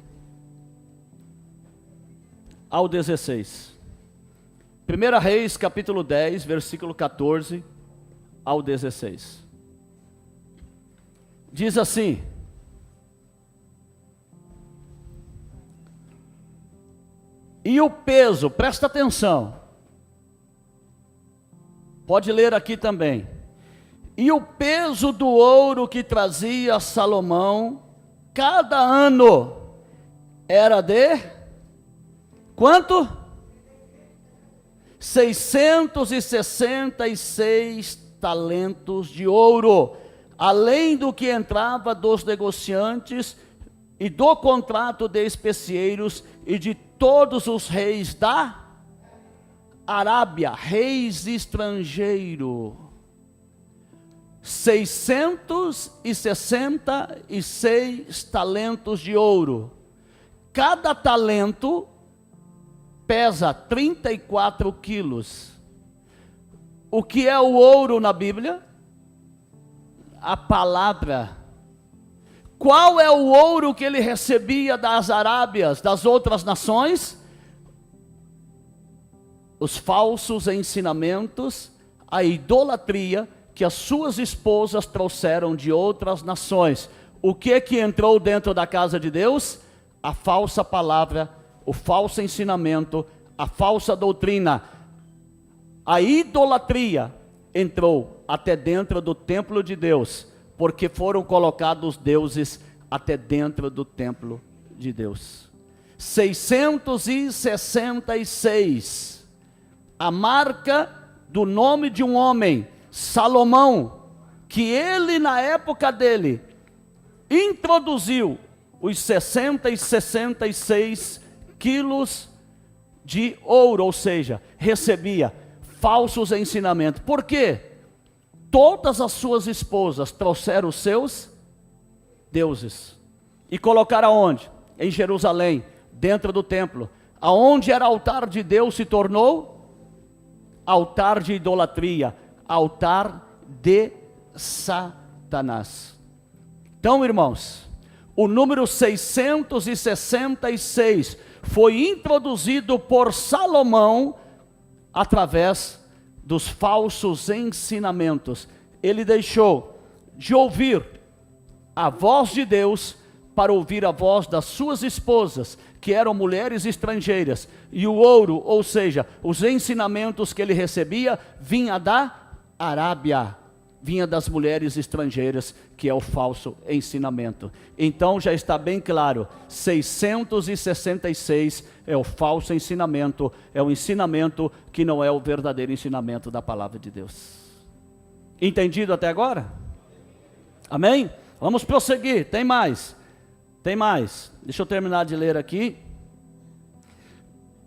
ao 16. 1 Reis, capítulo 10, versículo 14 ao 16. Diz assim: e o peso, presta atenção, pode ler aqui também. E o peso do ouro que trazia Salomão, cada ano, era de quanto? 666 talentos de ouro, além do que entrava dos negociantes e do contrato de especieiros e de todos os reis da Arábia, reis estrangeiros. 666 talentos de ouro. Cada talento pesa 34 quilos. O que é o ouro na Bíblia? A palavra. Qual é o ouro que ele recebia das Arábias, das outras nações? Os falsos ensinamentos, a idolatria que as suas esposas trouxeram de outras nações. O que entrou dentro da casa de Deus? A falsa palavra, o falso ensinamento, a falsa doutrina. A idolatria entrou até dentro do templo de Deus, porque foram colocados deuses até dentro do templo de Deus. 666, a marca do nome de um homem, Salomão, que ele na época dele, introduziu os 66 quilos de ouro, ou seja, recebia falsos ensinamentos. Por quê? Todas as suas esposas trouxeram os seus deuses e colocaram aonde? Em Jerusalém, dentro do templo. Aonde era altar de Deus se tornou altar de idolatria, altar de Satanás. Então, irmãos, o número 666 foi introduzido por Salomão através dos falsos ensinamentos. Ele deixou de ouvir a voz de Deus para ouvir a voz das suas esposas, que eram mulheres estrangeiras, e o ouro, ou seja, os ensinamentos que ele recebia, vinha da Arábia, vinha das mulheres estrangeiras, que é o falso ensinamento. Então já está bem claro, 666 é o falso ensinamento, é o ensinamento que não é o verdadeiro ensinamento da palavra de Deus. Entendido até agora? Amém? Vamos prosseguir, tem mais. Deixa eu terminar de ler aqui.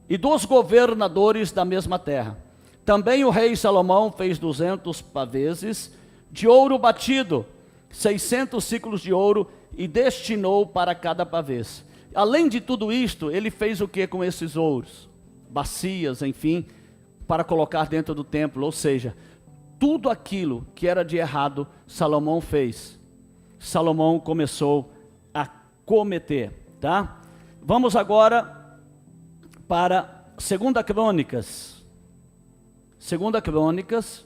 E dos governadores da mesma terra. Também o rei Salomão fez 200 paveses de ouro batido, 600 ciclos de ouro, e destinou para cada pavês. Além de tudo isto, ele fez o que com esses ouros? Bacias, enfim, para colocar dentro do templo. Ou seja, tudo aquilo que era de errado, Salomão fez. Salomão começou a cometer, tá? Vamos agora para 2 Crônicas. Segunda Crônicas,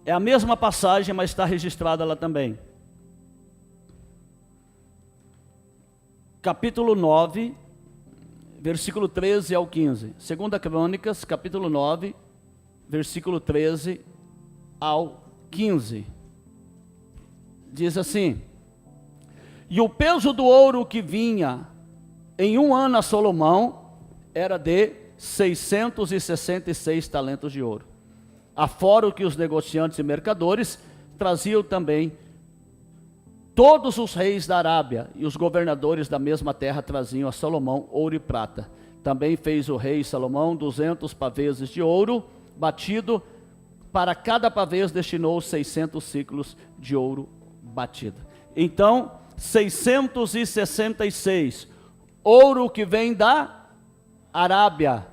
é a mesma passagem, mas está registrada lá também. Capítulo 9, versículo 13 ao 15. Segunda Crônicas, capítulo 9, versículo 13 ao 15. Diz assim: e o peso do ouro que vinha em um ano a Salomão era de 666 talentos de ouro. Afora o que os negociantes e mercadores traziam também. Todos os reis da Arábia e os governadores da mesma terra traziam a Salomão ouro e prata. Também fez o rei Salomão 200 pavês de ouro batido. Para cada pavês destinou 600 ciclos de ouro batido. Então, 666. Ouro que vem da Arábia.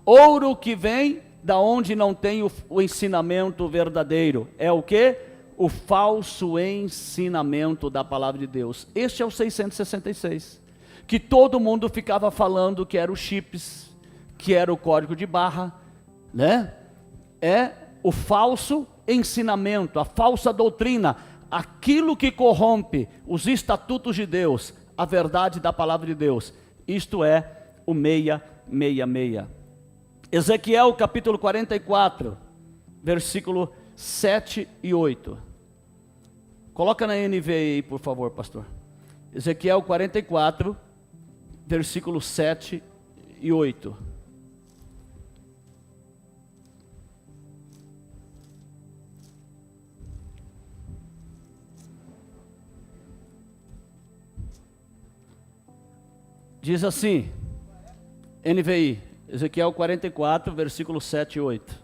Ouro que vem da onde não tem o ensinamento verdadeiro. É o quê? O falso ensinamento da palavra de Deus. Este é o 666. Que todo mundo ficava falando que era o chips, que era o código de barra, né? É o falso ensinamento, a falsa doutrina, aquilo que corrompe os estatutos de Deus, a verdade da palavra de Deus. Isto é o 666. Ezequiel capítulo 44, versículo 7 e 8. Coloca na NVI aí, por favor, pastor. Ezequiel 44, versículo 7 e 8. Diz assim, NVI, Ezequiel 44, versículo 7 e 8.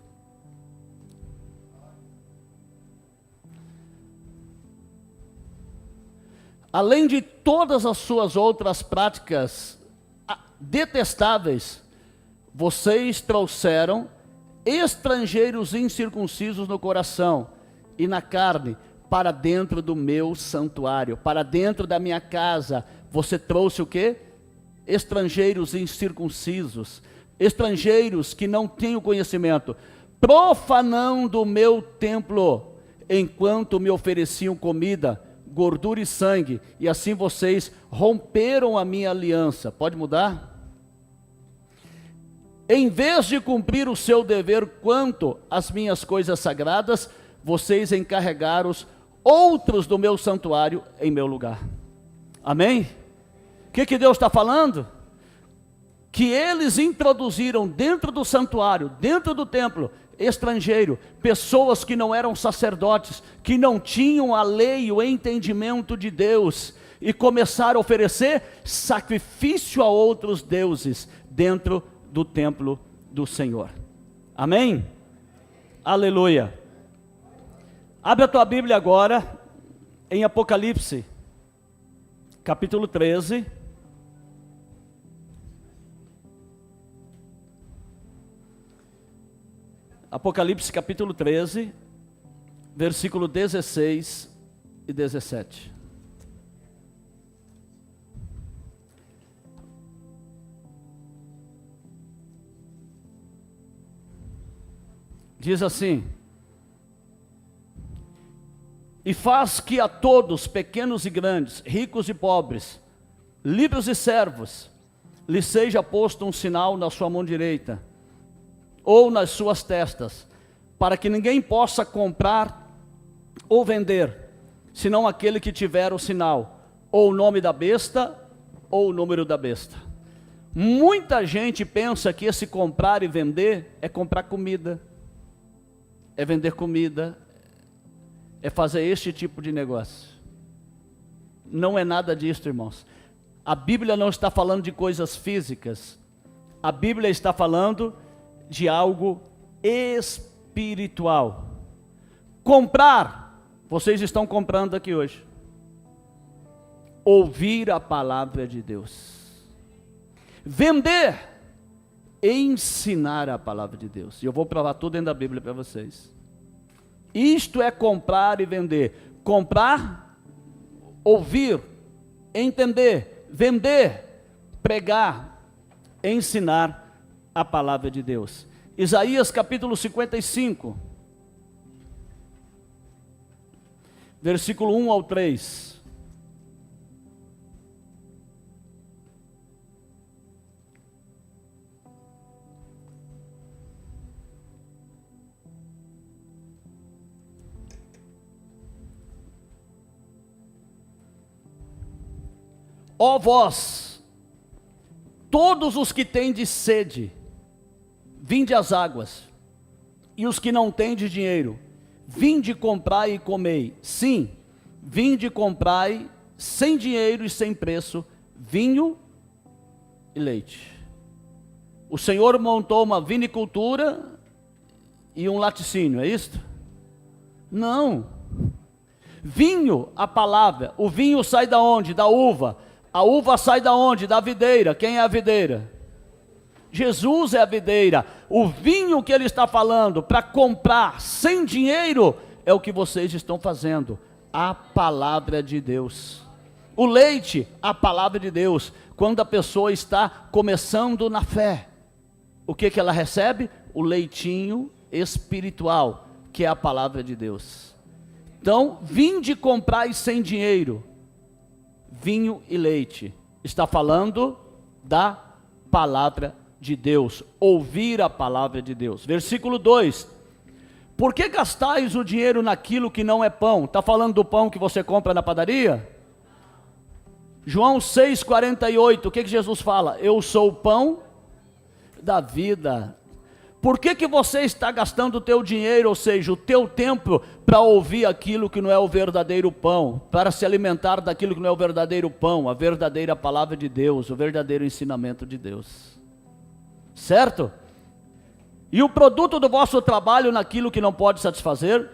Além de todas as suas outras práticas detestáveis, vocês trouxeram estrangeiros incircuncisos no coração e na carne para dentro do meu santuário, para dentro da minha casa. Você trouxe o quê? Estrangeiros incircuncisos, estrangeiros que não têm o conhecimento, profanando o meu templo, enquanto me ofereciam comida, gordura e sangue, e assim vocês romperam a minha aliança. Pode mudar? Em vez de cumprir o seu dever quanto às minhas coisas sagradas, vocês encarregaram os outros do meu santuário em meu lugar. Amém? O que Deus está falando? Que eles introduziram dentro do santuário, dentro do templo, estrangeiro, pessoas que não eram sacerdotes, que não tinham a lei, o entendimento de Deus, e começaram a oferecer sacrifício a outros deuses dentro do templo do Senhor. Amém? Aleluia. Abre a tua Bíblia agora em Apocalipse, capítulo 13. Apocalipse capítulo 13, versículo 16 e 17. Diz assim: e faz que a todos, pequenos e grandes, ricos e pobres, livres e servos, lhe seja posto um sinal na sua mão direita, ou nas suas testas, para que ninguém possa comprar ou vender, senão aquele que tiver o sinal, ou o nome da besta, ou o número da besta. Muita gente pensa que esse comprar e vender é comprar comida, é vender comida, é fazer este tipo de negócio. Não é nada disso, irmãos. A Bíblia não está falando de coisas físicas, a Bíblia está falando de algo espiritual. Comprar, vocês estão comprando aqui hoje. Ouvir a palavra de Deus. Vender, ensinar a palavra de Deus. E eu vou provar tudo dentro da Bíblia para vocês. Isto é comprar e vender. Comprar, ouvir, entender, vender, pregar, ensinar a palavra de Deus. Isaías capítulo 55, versículo 1 ao 3. Ó vós, todos os que tendes sede, vinde às águas, e os que não tendes dinheiro, vinde comprai e comei. Sim, vinde comprai, sem dinheiro e sem preço, vinho e leite. O Senhor montou uma vinicultura e um laticínio, é isto? Não. Vinho, a palavra, o vinho sai da onde? Da uva. A uva sai da onde? Da videira. Quem é a videira? Jesus é a videira. O vinho que ele está falando para comprar sem dinheiro é o que vocês estão fazendo. A palavra de Deus. O leite, a palavra de Deus. Quando a pessoa está começando na fé, o que ela recebe? O leitinho espiritual, que é a palavra de Deus. Então, vinde comprar sem dinheiro, vinho e leite. Está falando da palavra de Deus, ouvir a palavra de Deus. Versículo 2: por que gastais o dinheiro naquilo que não é pão? Está falando do pão que você compra na padaria? João 6,48, o que Jesus fala? Eu sou o pão da vida. Por que você está gastando o teu dinheiro, ou seja, o teu tempo, para ouvir aquilo que não é o verdadeiro pão, para se alimentar daquilo que não é o verdadeiro pão, a verdadeira palavra de Deus, o verdadeiro ensinamento de Deus? Certo? E o produto do vosso trabalho naquilo que não pode satisfazer?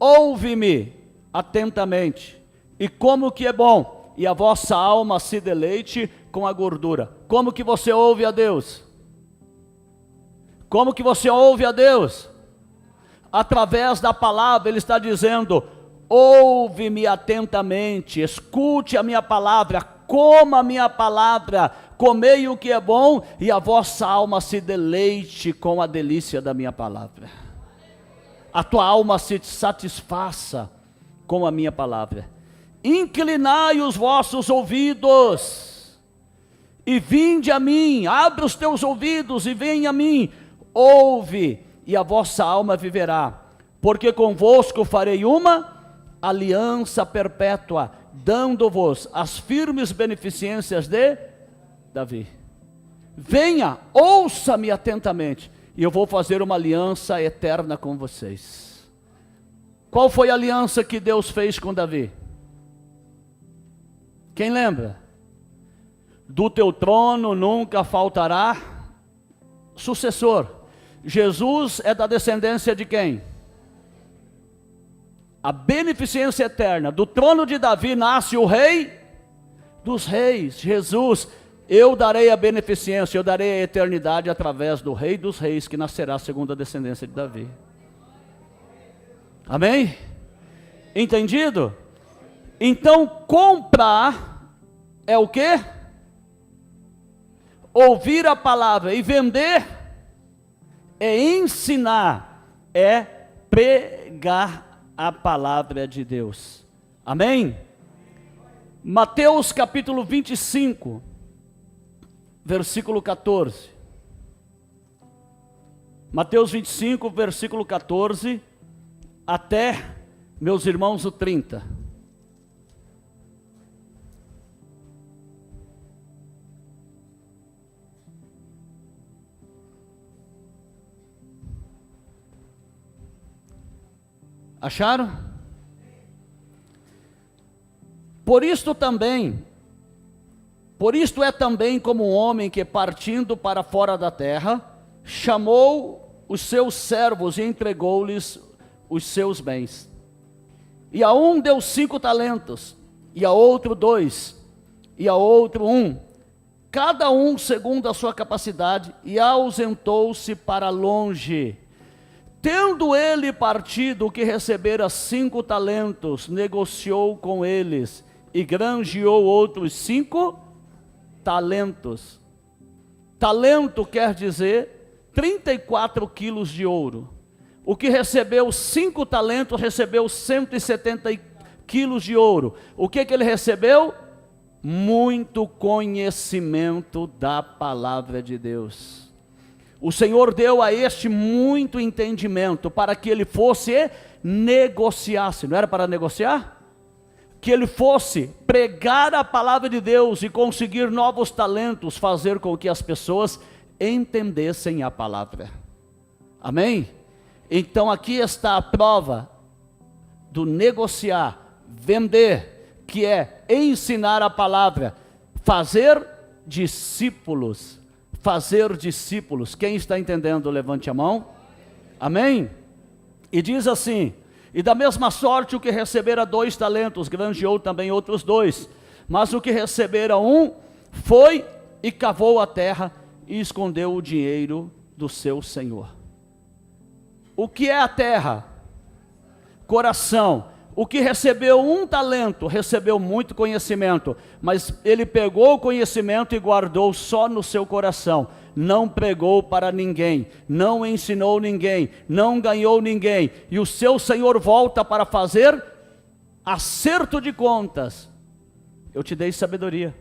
Ouve-me atentamente, e como que é bom, e a vossa alma se deleite com a gordura. Como que você ouve a Deus? Como que você ouve a Deus? Através da palavra. Ele está dizendo: ouve-me atentamente, escute a minha palavra, coma a minha palavra, comei o que é bom, e a vossa alma se deleite com a delícia da minha palavra. A tua alma se satisfaça com a minha palavra. Inclinai os vossos ouvidos, e vinde a mim. Abre os teus ouvidos e vem a mim. Ouve, e a vossa alma viverá, porque convosco farei uma aliança perpétua, dando-vos as firmes beneficências de Davi. Venha, ouça-me atentamente, e eu vou fazer uma aliança eterna com vocês. Qual foi a aliança que Deus fez com Davi? Quem lembra? Do teu trono nunca faltará sucessor. Jesus é da descendência de quem? A beneficência eterna. Do trono de Davi nasce o rei dos reis, Jesus. Eu darei a beneficência, eu darei a eternidade através do rei dos reis, que nascerá segundo a descendência de Davi. Amém? Entendido? Então, comprar é o quê? Ouvir a palavra. E vender é ensinar, é pregar a palavra de Deus. Amém? Mateus capítulo 25, versículo 14. Mateus 25, versículo 14, até, meus irmãos, o 30. Acharam? Por isto é também como um homem que, partindo para fora da terra, chamou os seus servos e entregou-lhes os seus bens. E a um deu 5 talentos, e a outro 2, e a outro 1, cada um segundo a sua capacidade, e ausentou-se para longe. Tendo ele partido o que recebera 5 talentos, negociou com eles e granjeou outros 5 talentos. Talento quer dizer 34 quilos de ouro. O que recebeu 5 talentos, recebeu 170 quilos de ouro. O que ele recebeu? Muito conhecimento da palavra de Deus. O Senhor deu a este muito entendimento, para que ele fosse negociasse. Não era para negociar? Que ele fosse pregar a palavra de Deus e conseguir novos talentos, fazer com que as pessoas entendessem a palavra. Amém? Então aqui está a prova do negociar, vender, que é ensinar a palavra, fazer discípulos. Fazer discípulos. Quem está entendendo, levante a mão. Amém? E diz assim: e da mesma sorte o que recebera 2 talentos, granjeou também outros 2. Mas o que recebera 1, foi e cavou a terra e escondeu o dinheiro do seu senhor. O que é a terra? Coração. O que recebeu 1 talento, recebeu muito conhecimento, mas ele pegou o conhecimento e guardou só no seu coração. Não pregou para ninguém, não ensinou ninguém, não ganhou ninguém. E o seu senhor volta para fazer acerto de contas. Eu te dei sabedoria,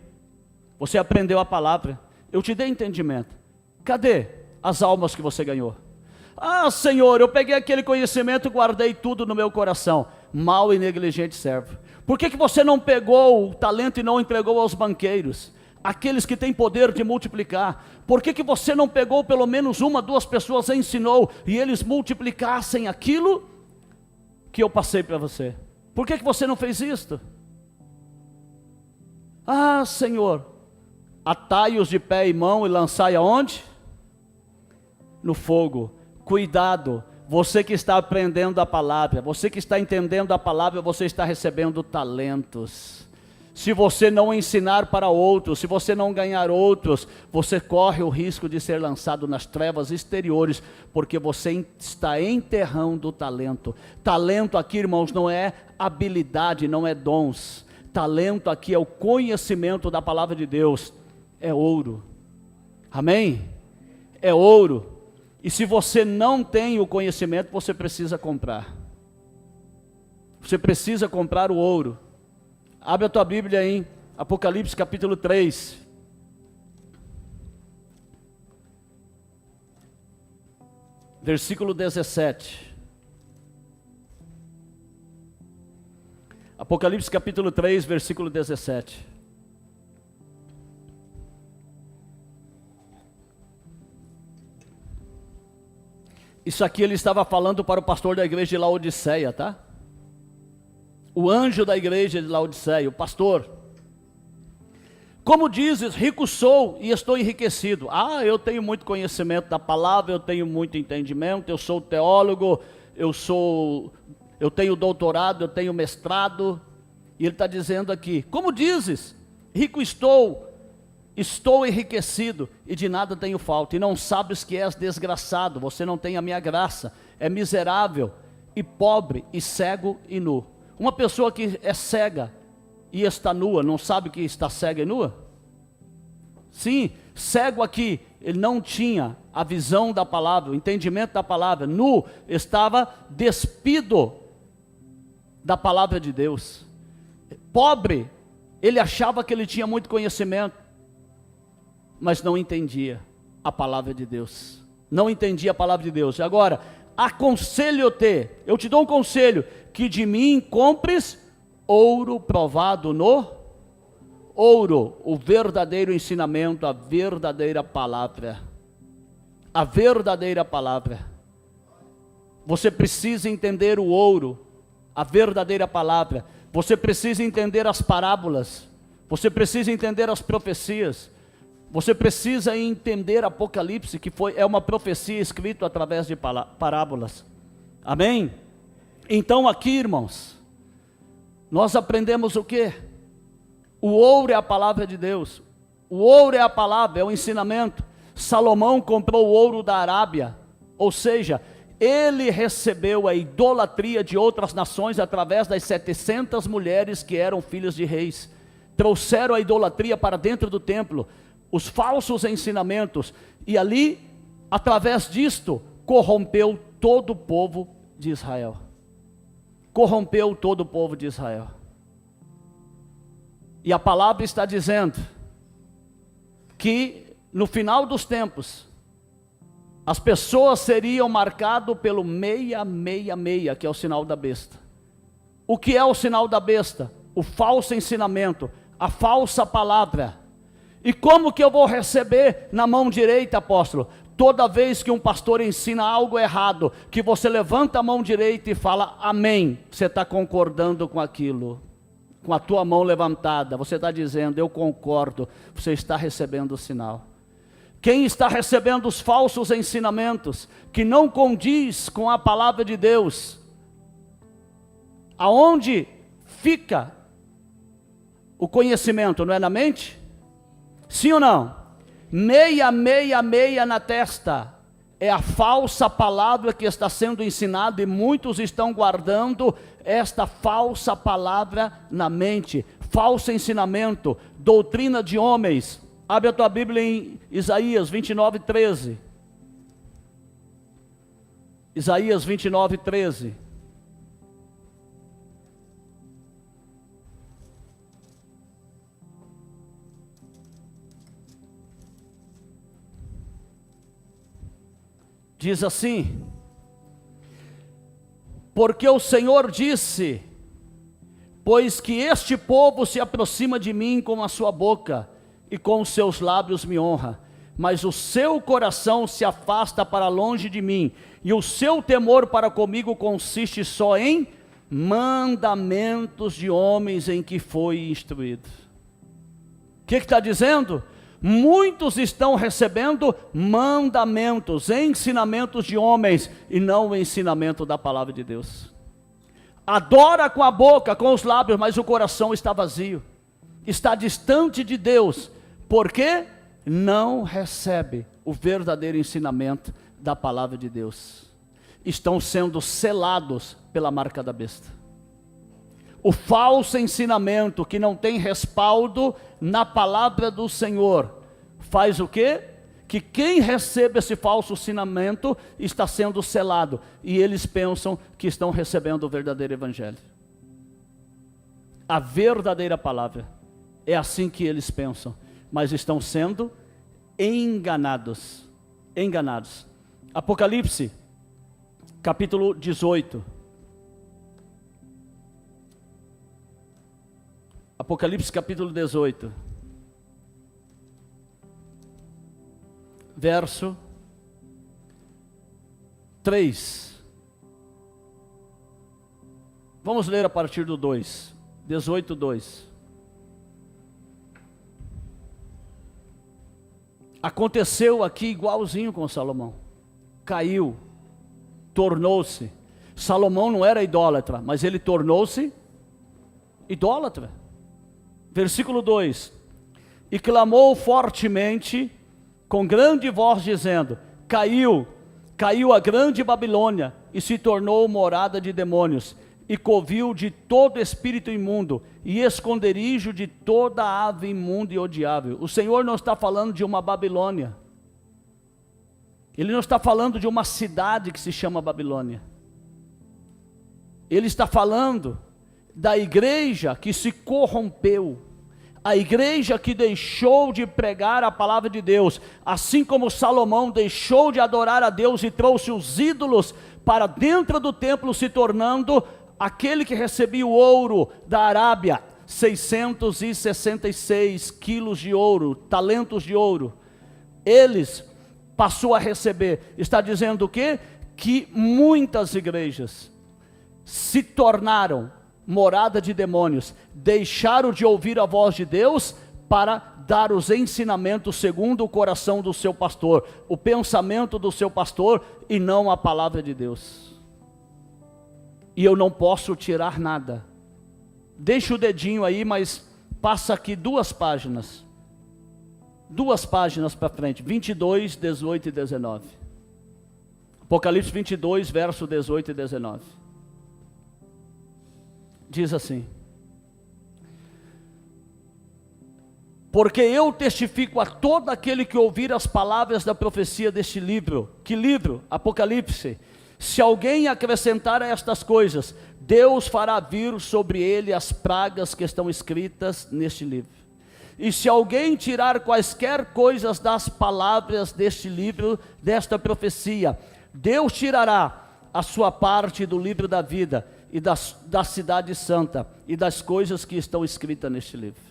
você aprendeu a palavra, eu te dei entendimento. Cadê as almas que você ganhou? Ah, Senhor, eu peguei aquele conhecimento e guardei tudo no meu coração. Mau e negligente servo. Por que você não pegou o talento e não entregou aos banqueiros? Aqueles que têm poder de multiplicar. Por que você não pegou pelo menos 1, 2 pessoas e ensinou, e eles multiplicassem aquilo que eu passei para você? Por que você não fez isto? Ah, Senhor, atai-os de pé e mão e lançai aonde? No fogo. Cuidado, você que está aprendendo a palavra, você que está entendendo a palavra, você está recebendo talentos. Se você não ensinar para outros, se você não ganhar outros, você corre o risco de ser lançado nas trevas exteriores, porque você está enterrando o talento. Talento aqui, irmãos, não é habilidade, não é dons. Talento aqui é o conhecimento da palavra de Deus, é ouro. Amém? É ouro. E se você não tem o conhecimento, você precisa comprar. Você precisa comprar o ouro. Abre a tua Bíblia em Apocalipse capítulo 3. Versículo 17. Apocalipse capítulo 3, versículo 17. Isso aqui ele estava falando para o pastor da igreja de Laodiceia, tá? O anjo da igreja de Laodiceia, o pastor. Como dizes, rico sou e estou enriquecido. Ah, eu tenho muito conhecimento da palavra, eu tenho muito entendimento, eu sou teólogo, eu tenho doutorado, eu tenho mestrado. E ele está dizendo aqui, como dizes, rico estou enriquecido e de nada tenho falta, e não sabes que és desgraçado, você não tem a minha graça, é miserável, e pobre, e cego e nu. Uma pessoa que é cega e está nua, não sabe que está cega e nua? Sim, cego aqui, ele não tinha a visão da palavra, o entendimento da palavra. Nu, estava despido da palavra de Deus. Pobre, ele achava que ele tinha muito conhecimento, mas não entendia a palavra de Deus. Não entendia a palavra de Deus. Agora, aconselho-te, eu te dou um conselho, que de mim compres ouro provado no ouro, o verdadeiro ensinamento, a verdadeira palavra. A verdadeira palavra. Você precisa entender o ouro, a verdadeira palavra. Você precisa entender as parábolas. Você precisa entender as profecias. Você precisa entender Apocalipse, que é uma profecia escrita através de parábolas. Amém? Então aqui, irmãos, nós aprendemos o quê? O ouro é a palavra de Deus. O ouro é a palavra, é o ensinamento. Salomão comprou o ouro da Arábia, ou seja, ele recebeu a idolatria de outras nações através das 700 mulheres que eram filhas de reis. Trouxeram a idolatria para dentro do templo, os falsos ensinamentos, e ali através disto, corrompeu todo o povo de Israel. Corrompeu todo o povo de Israel. E a palavra está dizendo que no final dos tempos, as pessoas seriam marcadas pelo 666, que é o sinal da besta. O que é o sinal da besta? O falso ensinamento, a falsa palavra. E como que eu vou receber na mão direita, apóstolo? Toda vez que um pastor ensina algo errado, que você levanta a mão direita e fala amém, você está concordando com aquilo. Com a tua mão levantada, você está dizendo, eu concordo, você está recebendo o sinal. Quem está recebendo os falsos ensinamentos, que não condiz com a palavra de Deus, aonde fica o conhecimento, não é na mente? Sim ou não? 666 na testa, é a falsa palavra que está sendo ensinada e muitos estão guardando esta falsa palavra na mente, falso ensinamento, doutrina de homens. Abre a tua Bíblia em Isaías 29, 13. Isaías 29, 13. Diz assim: porque o Senhor disse, pois que este povo se aproxima de mim com a sua boca, e com os seus lábios me honra, mas o seu coração se afasta para longe de mim, e o seu temor para comigo consiste só em mandamentos de homens em que foi instruído. O que está dizendo? Muitos estão recebendo mandamentos, ensinamentos de homens, e não o ensinamento da palavra de Deus. Adora com a boca, com os lábios, mas o coração está vazio, está distante de Deus, porque não recebe o verdadeiro ensinamento da palavra de Deus. Estão sendo selados pela marca da besta. O falso ensinamento que não tem respaldo na palavra do Senhor, faz o quê? Que quem recebe esse falso ensinamento está sendo selado, e eles pensam que estão recebendo o verdadeiro evangelho. A verdadeira palavra, é assim que eles pensam, mas estão sendo enganados. Enganados. Apocalipse, capítulo 18. Apocalipse capítulo 18. Verso 3. Vamos ler a partir do 2. 18, 2. Aconteceu aqui igualzinho com Salomão. Caiu, tornou-se. Salomão não era idólatra, mas ele tornou-se idólatra. Versículo 2. E clamou fortemente, com grande voz, dizendo: caiu a grande Babilônia, e se tornou morada de demônios, e covil de todo espírito imundo, e esconderijo de toda ave imunda e odiável. O Senhor não está falando de uma Babilônia. Ele não está falando de uma cidade que se chama Babilônia. Ele está falando da igreja que se corrompeu, a igreja que deixou de pregar a palavra de Deus, assim como Salomão deixou de adorar a Deus e trouxe os ídolos para dentro do templo, se tornando aquele que recebia o ouro da Arábia, 666 quilos de ouro, talentos de ouro, eles passou a receber. Está dizendo o quê? Que muitas igrejas se tornaram morada de demônios, deixaram de ouvir a voz de Deus para dar os ensinamentos segundo o coração do seu pastor, o pensamento do seu pastor, e não a palavra de Deus. E eu não posso tirar nada. Deixa o dedinho aí, mas passa aqui 2 páginas. 2 páginas para frente, 22, 18 e 19. Apocalipse 22, verso 18 e 19. Diz assim: Porque eu testifico a todo aquele que ouvir as palavras da profecia deste livro. Que livro? Apocalipse. Se alguém acrescentar a estas coisas, Deus fará vir sobre ele as pragas que estão escritas neste livro. E se alguém tirar quaisquer coisas das palavras deste livro, desta profecia, Deus tirará a sua parte do livro da vida e da cidade santa e das coisas que estão escritas neste livro.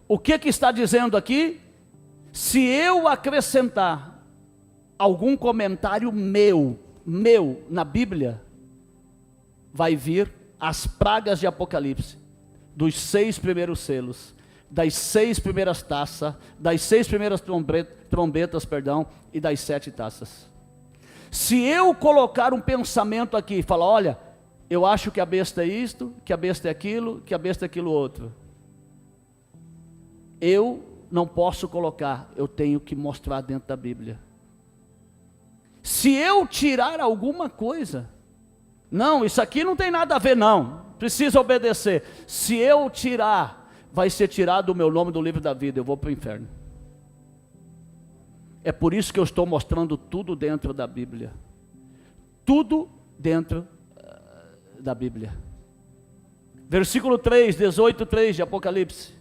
O que está dizendo aqui? Se eu acrescentar algum comentário meu na Bíblia, vai vir as pragas de Apocalipse, dos 6 primeiros selos, das 6 primeiras taças, das 6 primeiras trombetas, e das 7 taças. Se eu colocar um pensamento aqui e falar, olha, eu acho que a besta é isto, que a besta é aquilo, que a besta é aquilo outro, eu não posso colocar, eu tenho que mostrar dentro da Bíblia. Se eu tirar alguma coisa, não, isso aqui não tem nada a ver não, precisa obedecer. Se eu tirar, vai ser tirado o meu nome do livro da vida, eu vou para o inferno. É por isso que eu estou mostrando tudo dentro da Bíblia. Tudo dentro da Bíblia. Versículo 3, 18:3 de Apocalipse.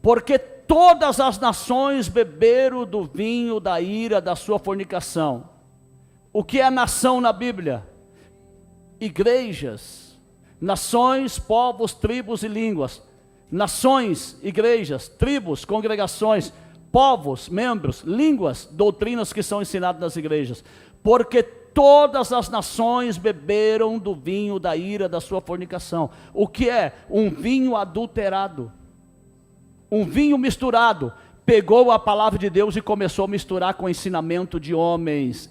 Porque todas as nações beberam do vinho da ira da sua fornicação. O que é nação na Bíblia? Igrejas, nações, povos, tribos e línguas. Nações, igrejas, tribos, congregações, povos, membros, línguas, doutrinas que são ensinadas nas igrejas. Porque todas as nações beberam do vinho da ira da sua fornicação. O que é? Um vinho adulterado. Um vinho misturado. Pegou a palavra de Deus e começou a misturar com ensinamento de homens,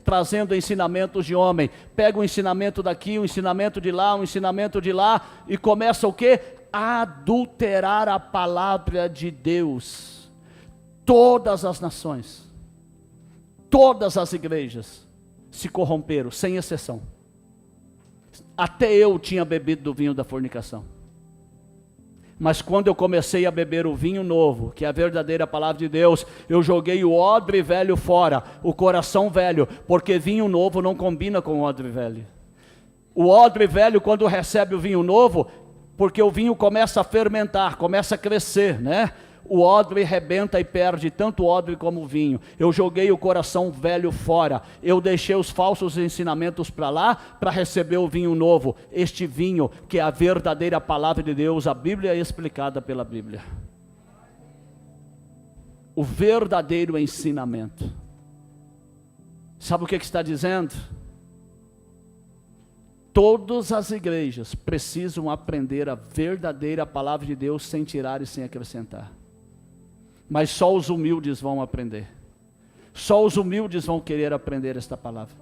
trazendo ensinamentos de homem. Pega o ensinamento daqui, o ensinamento de lá, e começa o quê? A adulterar a palavra de Deus. Todas as nações, todas as igrejas se corromperam, sem exceção. Até eu tinha bebido do vinho da fornicação. Mas quando eu comecei a beber o vinho novo, que é a verdadeira palavra de Deus, eu joguei o odre velho fora, o coração velho, porque vinho novo não combina com o odre velho. O odre velho, quando recebe o vinho novo, porque o vinho começa a fermentar, começa a crescer, né? O odre rebenta e perde tanto o odre como o vinho. Eu joguei o coração velho fora. Eu deixei os falsos ensinamentos para lá, para receber o vinho novo. Este vinho que é a verdadeira palavra de Deus, a Bíblia é explicada pela Bíblia. O verdadeiro ensinamento. Sabe o que está dizendo? Todas as igrejas precisam aprender a verdadeira palavra de Deus sem tirar e sem acrescentar. Mas só os humildes vão aprender. Só os humildes vão querer aprender esta palavra.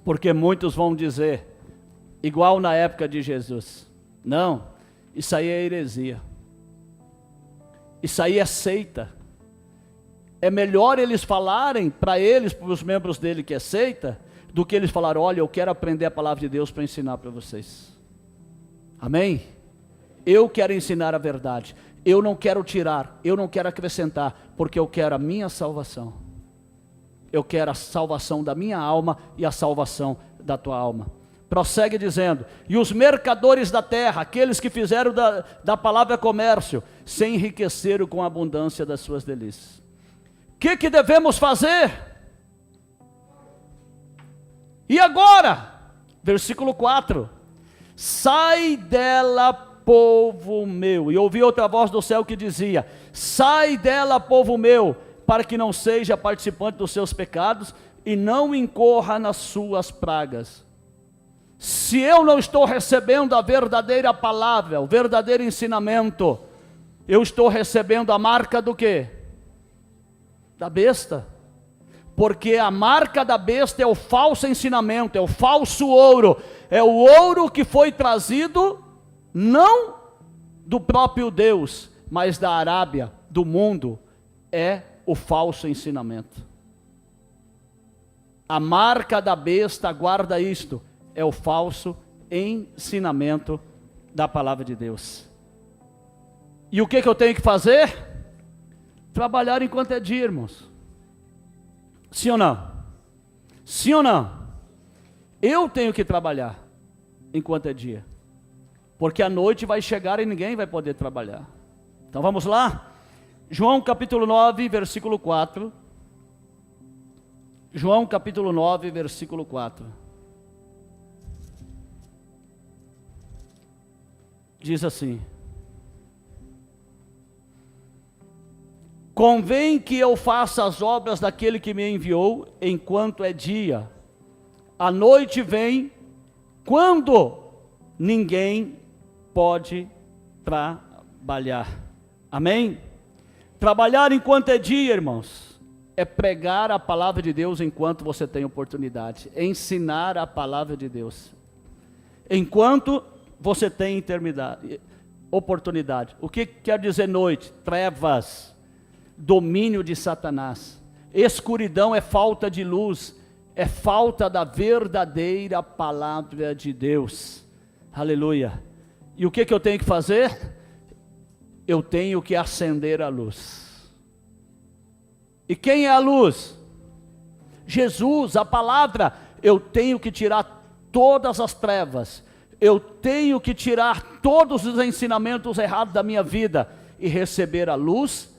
Porque muitos vão dizer, igual na época de Jesus, não, isso aí é heresia. Isso aí é seita. É melhor eles falarem para os membros dele que é seita, do que eles falarem, olha, eu quero aprender a palavra de Deus para ensinar para vocês. Amém? Eu quero ensinar a verdade. Eu não quero tirar, eu não quero acrescentar, porque eu quero a minha salvação. Eu quero a salvação da minha alma e a salvação da tua alma. Prossegue dizendo, e os mercadores da terra, aqueles que fizeram da palavra comércio, se enriqueceram com a abundância das suas delícias. O que devemos fazer? E agora? Versículo 4. Sai dela, povo meu. E ouvi outra voz do céu que dizia, sai dela, povo meu, para que não seja participante dos seus pecados e não incorra nas suas pragas. Se eu não estou recebendo a verdadeira palavra, o verdadeiro ensinamento, eu estou recebendo a marca do quê? Da besta. Porque a marca da besta é o falso ensinamento, é o falso ouro, é o ouro que foi trazido não do próprio Deus, mas da Arábia, do mundo, é o falso ensinamento. A marca da besta, guarda isto, é o falso ensinamento da palavra de Deus. E o que eu tenho que fazer? Trabalhar enquanto é dia, irmãos. Sim ou não? Sim ou não? Eu tenho que trabalhar enquanto é dia. Porque a noite vai chegar e ninguém vai poder trabalhar. Então vamos lá? João capítulo 9, versículo 4. João capítulo 9, versículo 4. Diz assim: convém que eu faça as obras daquele que me enviou enquanto é dia. A noite vem quando ninguém pode trabalhar. Amém? Trabalhar enquanto é dia, irmãos, é pregar a palavra de Deus enquanto você tem oportunidade. Ensinar a palavra de Deus enquanto você tem oportunidade. O que quer dizer noite? Trevas, domínio de Satanás. Escuridão é falta de luz, é falta da verdadeira palavra de Deus. Aleluia. E o que eu tenho que fazer? Eu tenho que acender a luz. E quem é a luz? Jesus, a palavra. Eu tenho que tirar todas as trevas. Eu tenho que tirar todos os ensinamentos errados da minha vida e receber a luz,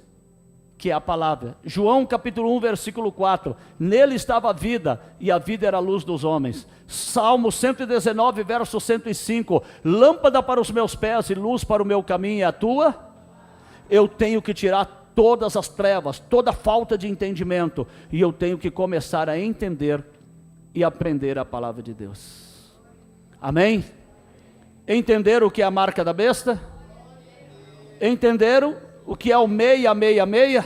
que é a palavra. João capítulo 1, versículo 4. Nele estava a vida, e a vida era a luz dos homens. Salmo 119, verso 105. Lâmpada para os meus pés e luz para o meu caminho é a tua. Eu tenho que tirar todas as trevas, toda falta de entendimento, e eu tenho que começar a entender e aprender a palavra de Deus. Amém? Entenderam o que é a marca da besta? Entenderam o que é o 666?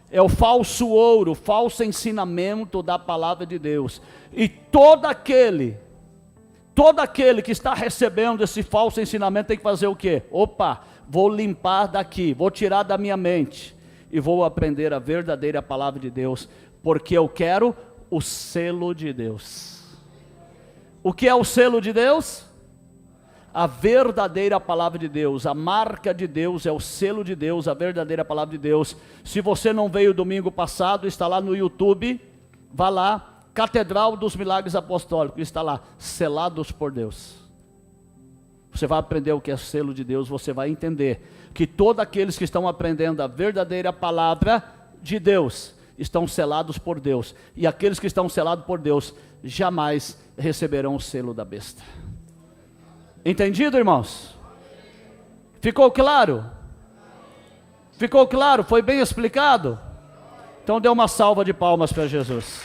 É o falso ouro, o falso ensinamento da palavra de Deus. E todo aquele que está recebendo esse falso ensinamento tem que fazer o quê? Opa, vou limpar daqui, vou tirar da minha mente e vou aprender a verdadeira palavra de Deus, porque eu quero o selo de Deus. O que é o selo de Deus? A verdadeira palavra de Deus, a marca de Deus, é o selo de Deus, a verdadeira palavra de Deus. Se você não veio domingo passado, está lá no YouTube, vá lá, Catedral dos Milagres Apostólicos, está lá, selados por Deus. Você vai aprender o que é selo de Deus, você vai entender que todos aqueles que estão aprendendo a verdadeira palavra de Deus, estão selados por Deus, e aqueles que estão selados por Deus, jamais receberão o selo da besta. Entendido, irmãos? Ficou claro? Ficou claro? Foi bem explicado? Então dê uma salva de palmas para Jesus.